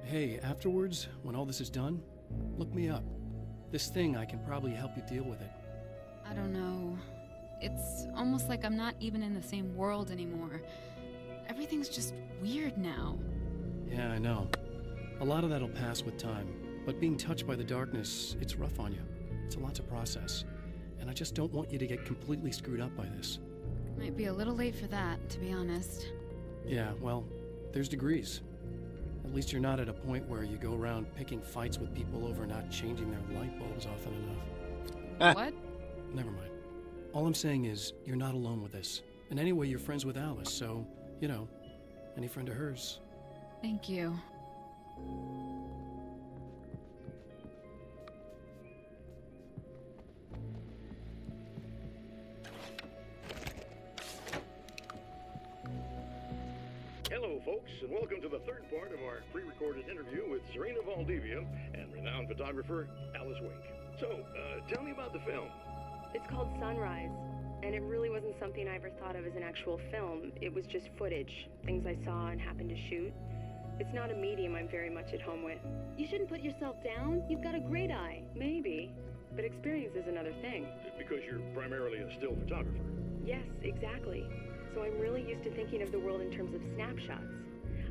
Hey, afterwards, when all this is done, look me up. This thing, I can probably help you deal with it. I don't know. It's almost like I'm not even in the same world anymore. Everything's just weird now. Yeah, I know. A lot of that'll pass with time, but being touched by the darkness, it's rough on you. It's a lot to process, and I just don't want you to get completely screwed up by this. Might be a little late for that, to be honest. Yeah, well, there's degrees. At least you're not at a point where you go around picking fights with people over not changing their light bulbs often enough. What? Never mind. All I'm saying is, you're not alone with this. And anyway, you're friends with Alice, so, you know, any friend of hers. Thank you. Hello, folks, and welcome to the third part of our pre-recorded interview with Serena Valdivia and renowned photographer Alice Wake. So, tell me about the film. It's called Sunrise, and it really wasn't something I ever thought of as an actual film. It was just footage, things I saw and happened to shoot. It's not a medium I'm very much at home with. You shouldn't put yourself down. You've got a great eye. Maybe, but experience is another thing. Because you're primarily a still photographer. Yes, exactly. So I'm really used to thinking of the world in terms of snapshots.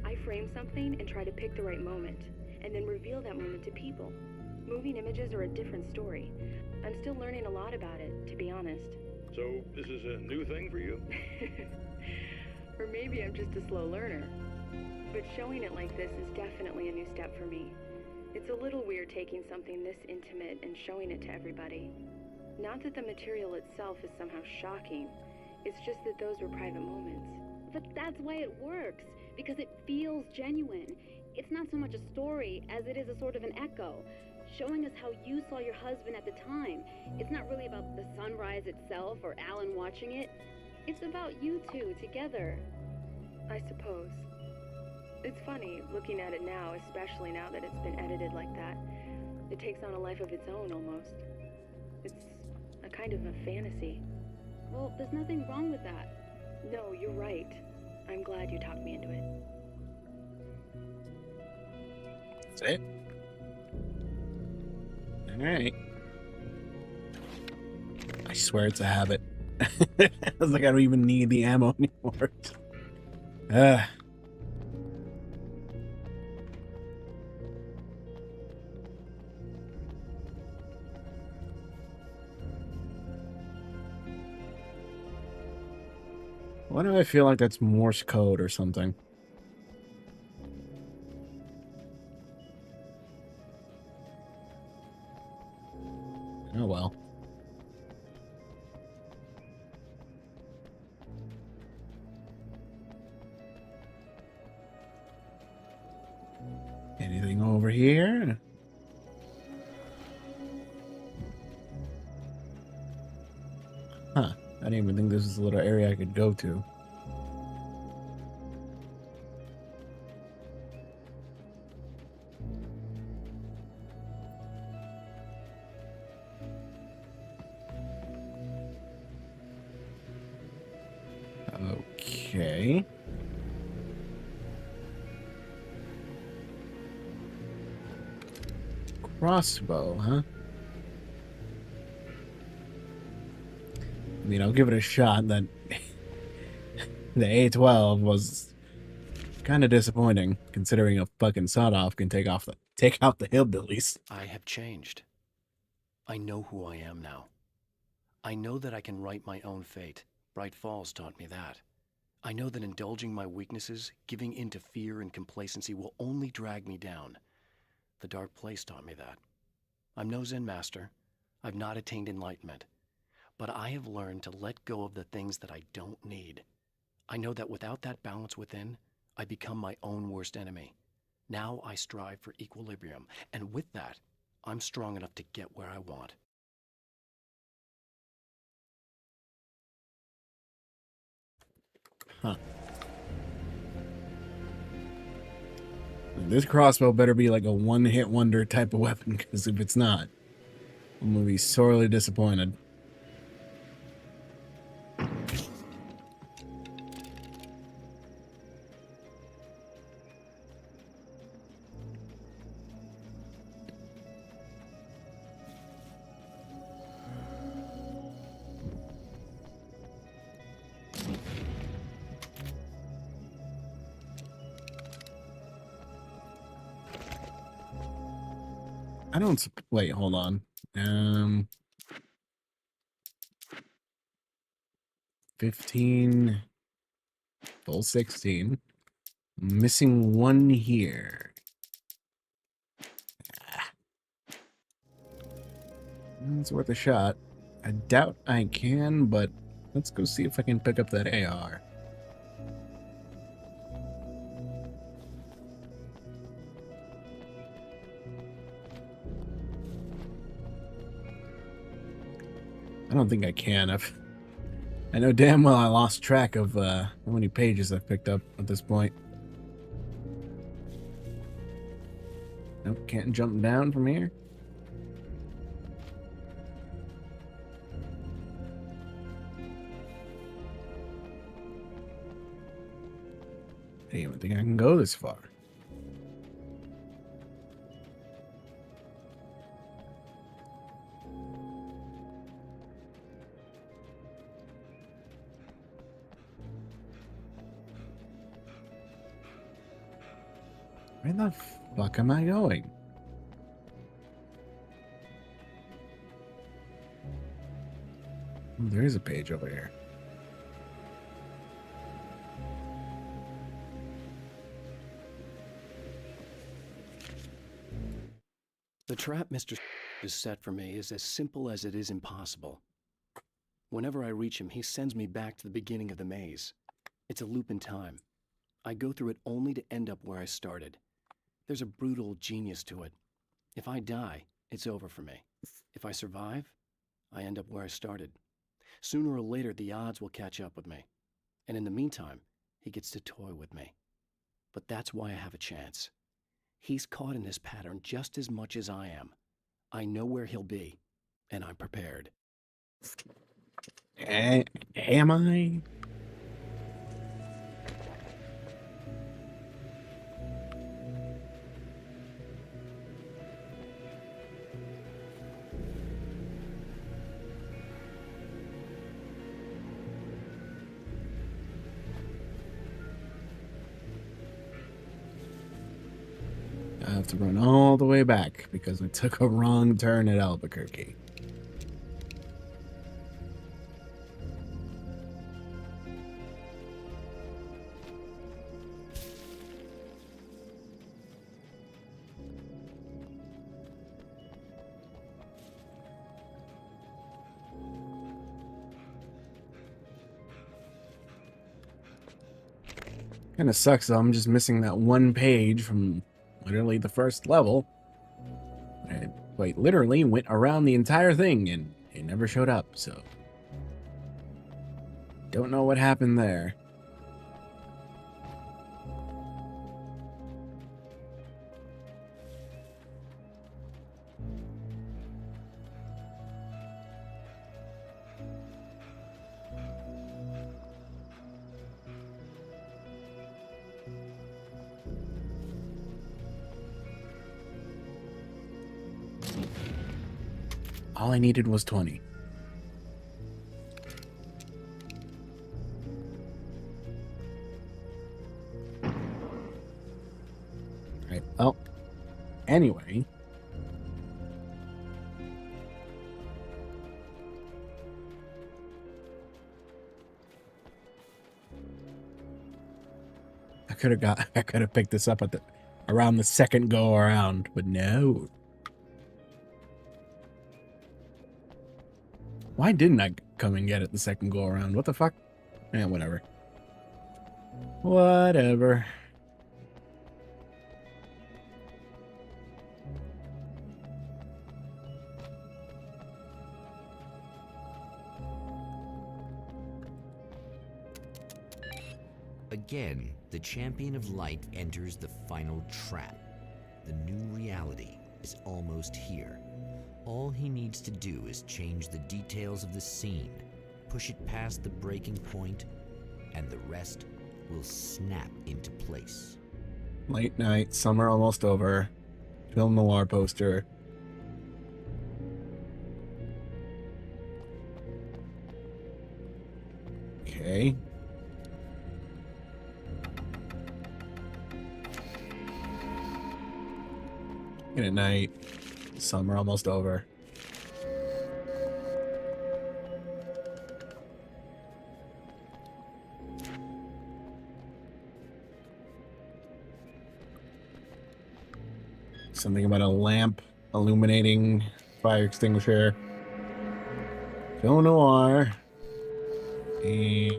I frame something and try to pick the right moment, and then reveal that moment to people. Moving images are a different story. I'm still learning a lot about it, to be honest. So, this is a new thing for you? Or maybe I'm just a slow learner. But showing it like this is definitely a new step for me. It's a little weird taking something this intimate and showing it to everybody. Not that the material itself is somehow shocking. It's just that those were private moments. But that's why it works, because it feels genuine. It's not so much a story as it is a sort of an echo, showing us how you saw your husband at the time. It's not really about the sunrise itself or Alan watching it. It's about you two together. I suppose. It's funny, looking at it now, especially now that it's been edited like that. It takes on a life of its own, almost. It's a kind of a fantasy. Well, there's nothing wrong with that. No, you're right. I'm glad you talked me into it. That's it? Alright. I swear it's a habit. I was like, I don't even need the ammo anymore. Why do I feel like that's Morse code or something? Oh well. Anything over here? Huh. I didn't even think this was a little area I could go to. Okay. Crossbow, huh? I mean, I'll give it a shot. That the A12 was kind of disappointing, considering a fucking sawed-off can take out the hillbillies. I have changed. I know who I am now. I know that I can write my own fate. Bright Falls taught me that. I know that indulging my weaknesses, giving in to fear and complacency will only drag me down. The Dark Place taught me that. I'm no Zen master. I've not attained enlightenment. But I have learned to let go of the things that I don't need. I know that without that balance within, I become my own worst enemy. Now I strive for equilibrium, and with that, I'm strong enough to get where I want. Huh. This crossbow better be like a one-hit wonder type of weapon, because if it's not, I'm gonna be sorely disappointed. I don't... Wait, hold on. 15... Full 16. Missing one here. It's worth a shot. I doubt I can, but let's go see if I can pick up that AR. I don't think I can. I know damn well I lost track of how many pages I've picked up at this point. Nope, can't jump down from here. I don't even think I can go this far. Where the fuck am I going? Oh, there is a page over here. The trap Mr. has set for me is as simple as it is impossible. Whenever I reach him, he sends me back to the beginning of the maze. It's a loop in time. I go through it only to end up where I started. There's a brutal genius to it. If I die, it's over for me. If I survive, I end up where I started. Sooner or later, the odds will catch up with me. And in the meantime, he gets to toy with me. But that's why I have a chance. He's caught in this pattern just as much as I am. I know where he'll be, and I'm prepared. Am I? I have to run all the way back because I took a wrong turn at Albuquerque. Kind of sucks though, I'm just missing that one page from literally the first level. I quite literally went around the entire thing and it never showed up, so don't know what happened there. All I needed was 20. Alright, well, anyway. I could have picked this up at around the second go around, but no. Why didn't I come and get it the second go around? What the fuck? Eh, whatever. Whatever. Again, the champion of light enters the final trap. The new reality is almost here. All he needs to do is change the details of the scene, push it past the breaking point, and the rest will snap into place. Late night, summer almost over. Film noir poster. Okay. In at night, summer almost over. Something about a lamp illuminating fire extinguisher. Film noir. And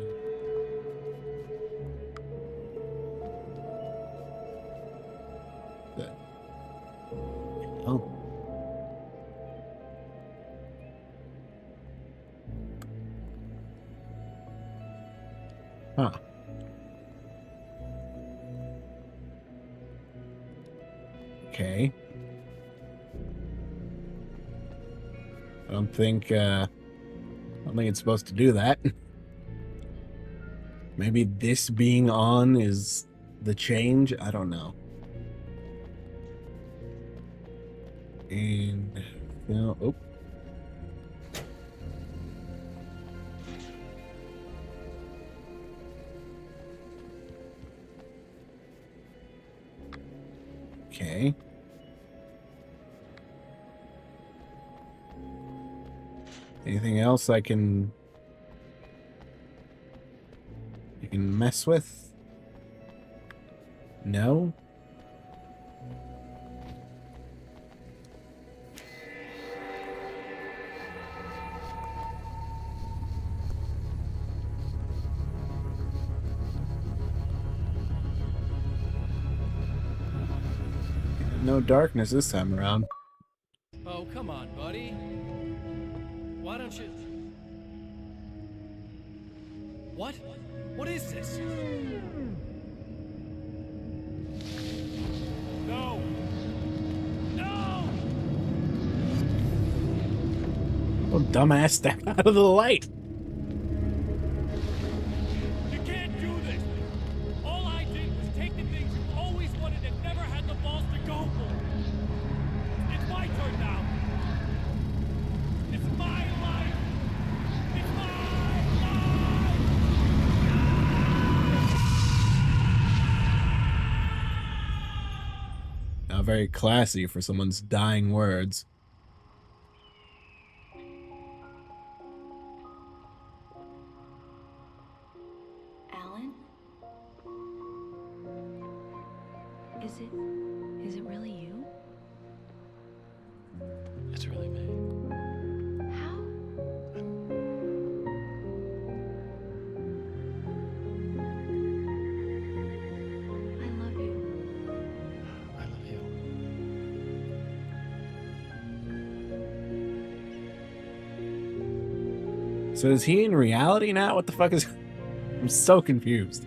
oh. Huh. Okay. I don't think it's supposed to do that. Maybe this being on is the change? I don't know. And oh. Okay. Anything else I can mess with? No? No darkness this time around. Oh, come on, buddy. Why don't you... What? What is this? No! No! Oh, dumbass, step out of the light. You can't do this! All I did was take the things you always wanted and never had the balls to go for. It's my turn now. It's my life. It's my life. Now, very classy for someone's dying words. Alan? Is it really you? It's really me. How? I love you. I love you. So is he in reality now? What the fuck is... I'm so confused.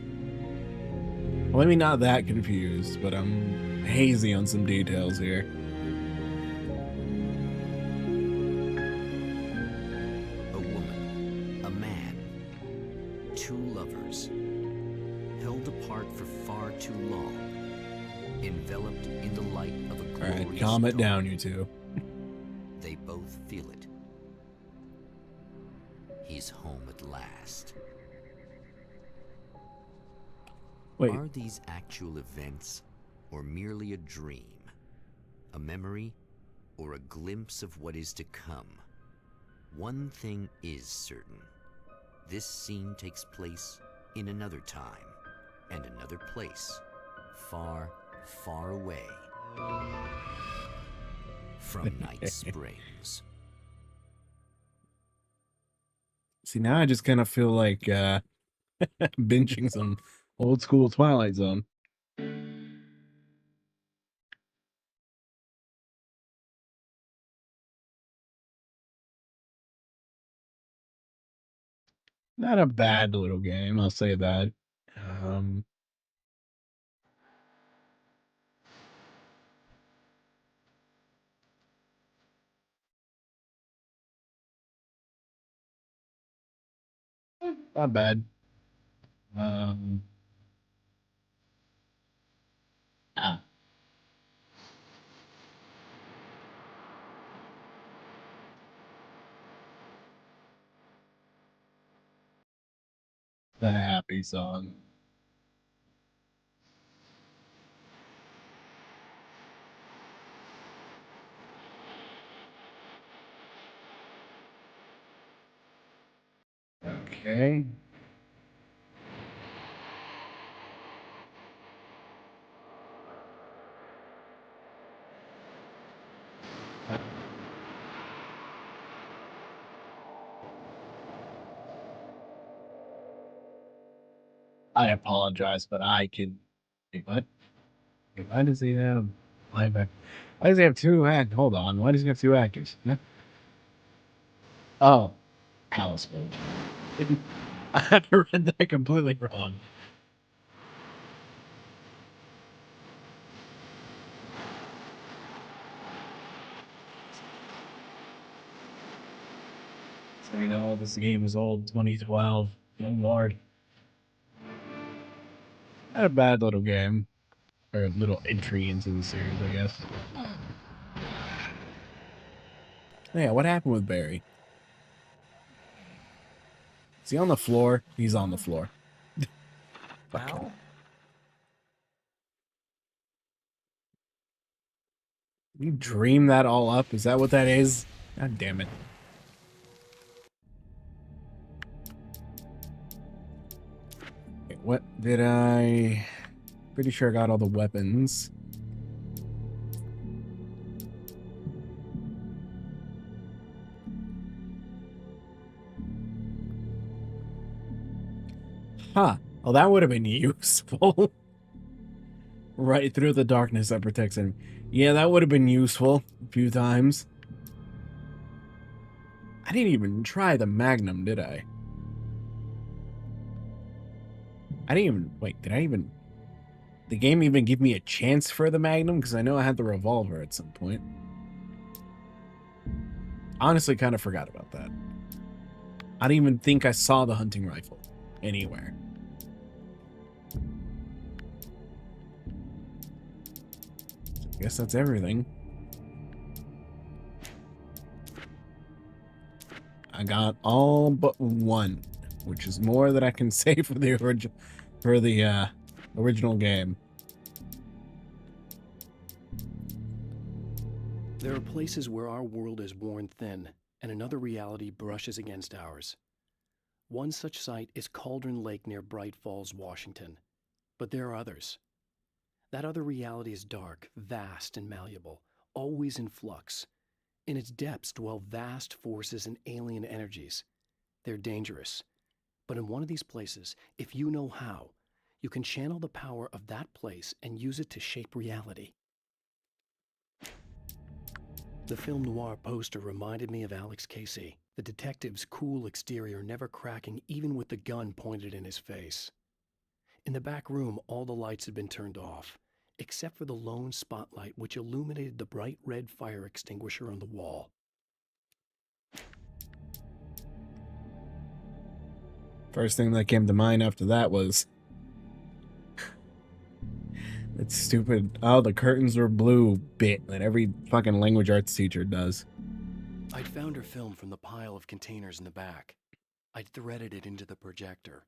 Well, maybe not that confused, but I'm hazy on some details here. A woman, a man, two lovers, held apart for far too long, enveloped in the light of a glorious Alright, calm it dawn. down, you two. They both feel it. He's home at last. Wait. Are these actual events, or merely a dream? A memory, or a glimpse of what is to come? One thing is certain. This scene takes place in another time, and another place, far, far away from Night Springs. See, now I just kind of feel like binging some old school Twilight Zone. Not a bad little game, I'll say that. Not bad. The happy song. Okay. I apologize, but I can. Wait, what? Wait, why does he have playback? Why does he have two actors? Hold on. Why does he have two actors? Huh? Oh, Alice. I had read that completely wrong. So you know, this game is old, 2012. Oh Lord. Not a bad little game. Or a little entry into the series, I guess. Yeah, what happened with Barry? Is he on the floor? He's on the floor. Fuck him. You dream that all up? Is that what that is? God damn it. Okay, what did I... Pretty sure I got all the weapons. Huh. Well, that would have been useful. Right through the darkness that protects him. Yeah, that would have been useful a few times. I didn't even try the Magnum, did I? I didn't even... Wait, did I even... The game even give me a chance for the Magnum? Because I know I had the revolver at some point. Honestly, kind of forgot about that. I didn't even think I saw the hunting rifle anywhere. I guess that's everything. I got all but one, which is more than I can say for the original game. There are places where our world is worn thin, and another reality brushes against ours. One such site is Cauldron Lake near Bright Falls, Washington. But there are others. That other reality is dark, vast, and malleable, always in flux. In its depths dwell vast forces and alien energies. They're dangerous. But in one of these places, if you know how, you can channel the power of that place and use it to shape reality. The film noir poster reminded me of Alex Casey, the detective's cool exterior never cracking even with the gun pointed in his face. In the back room, all the lights had been turned off, except for the lone spotlight which illuminated the bright red fire extinguisher on the wall. First thing that came to mind after that was... that stupid, oh, the curtains were blue bit that every fucking language arts teacher does. I'd found her film from the pile of containers in the back. I'd threaded it into the projector.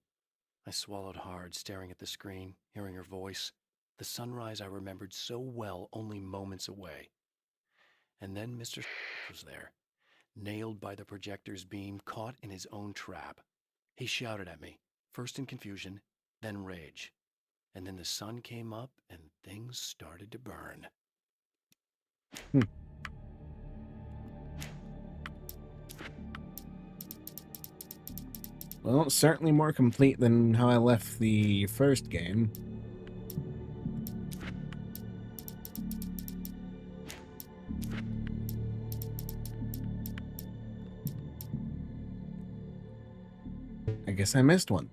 I swallowed hard, staring at the screen, hearing her voice. The sunrise I remembered so well only moments away. And then Mr. was there, nailed by the projector's beam, caught in his own trap. He shouted at me, first in confusion, then rage. And then the sun came up and things started to burn. Well, certainly more complete than how I left the first game. I guess I missed one.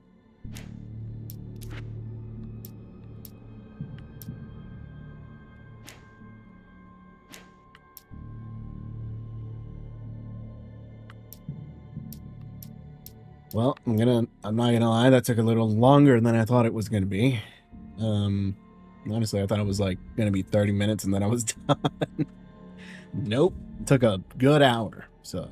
Well, I'm not gonna lie, that took a little longer than I thought it was gonna be. Honestly, I thought it was like gonna be 30 minutes and then I was done. Nope, it took a good hour, so.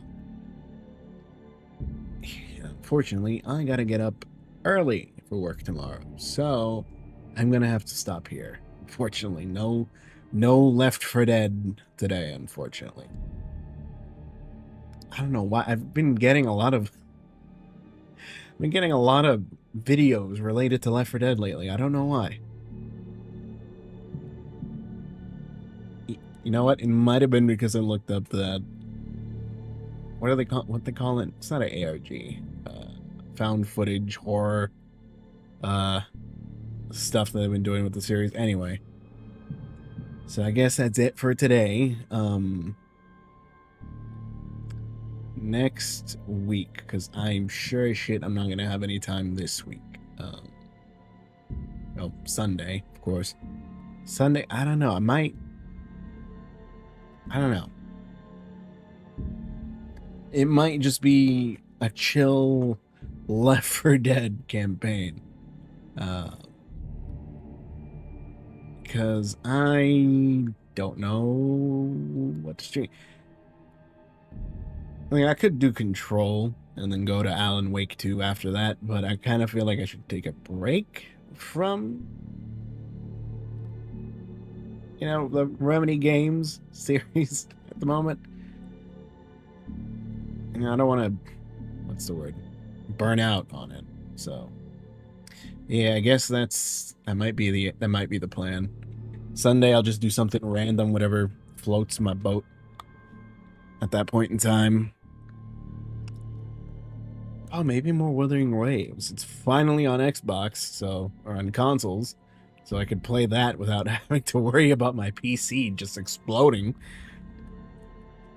Unfortunately, I gotta get up early for work tomorrow, so I'm gonna have to stop here. Unfortunately, no Left4Dead today, unfortunately. I don't know why, I've been getting a lot of videos related to Left4Dead lately. I don't know why. You know what? It might have been because I looked up that... What they call it? It's not an ARG. Found footage horror stuff that I've been doing with the series. Anyway. So I guess that's it for today. Next week, because I'm sure as shit I'm not going to have any time this week. Well, Sunday, of course. Sunday, I don't know. I don't know. It might just be a chill Left4Dead campaign. Because I don't know what to stream. I mean, I could do Control and then go to Alan Wake 2 after that, but I kind of feel like I should take a break from you know, the Remedy Games series at the moment. You know, I don't want to, what's the word, burn out on it. So, yeah, I guess that might be the plan. Sunday, I'll just do something random, whatever floats my boat at that point in time. Oh, maybe more Wuthering Waves. It's finally on Xbox, or on consoles, so I could play that without having to worry about my PC just exploding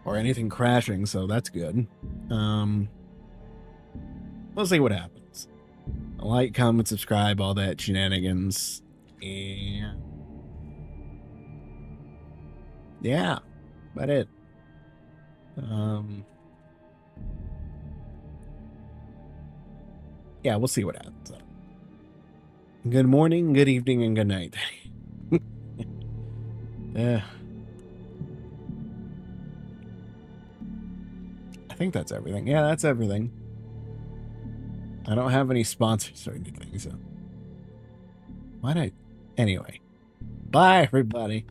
or anything crashing, so that's good. We'll see what happens. Like, comment, subscribe, all that shenanigans. And yeah, about it. Yeah, we'll see what happens. Good morning, good evening, and good night. Yeah. I think that's everything. Yeah, that's everything. I don't have any sponsors or anything, so. Why'd I? Anyway. Bye, everybody.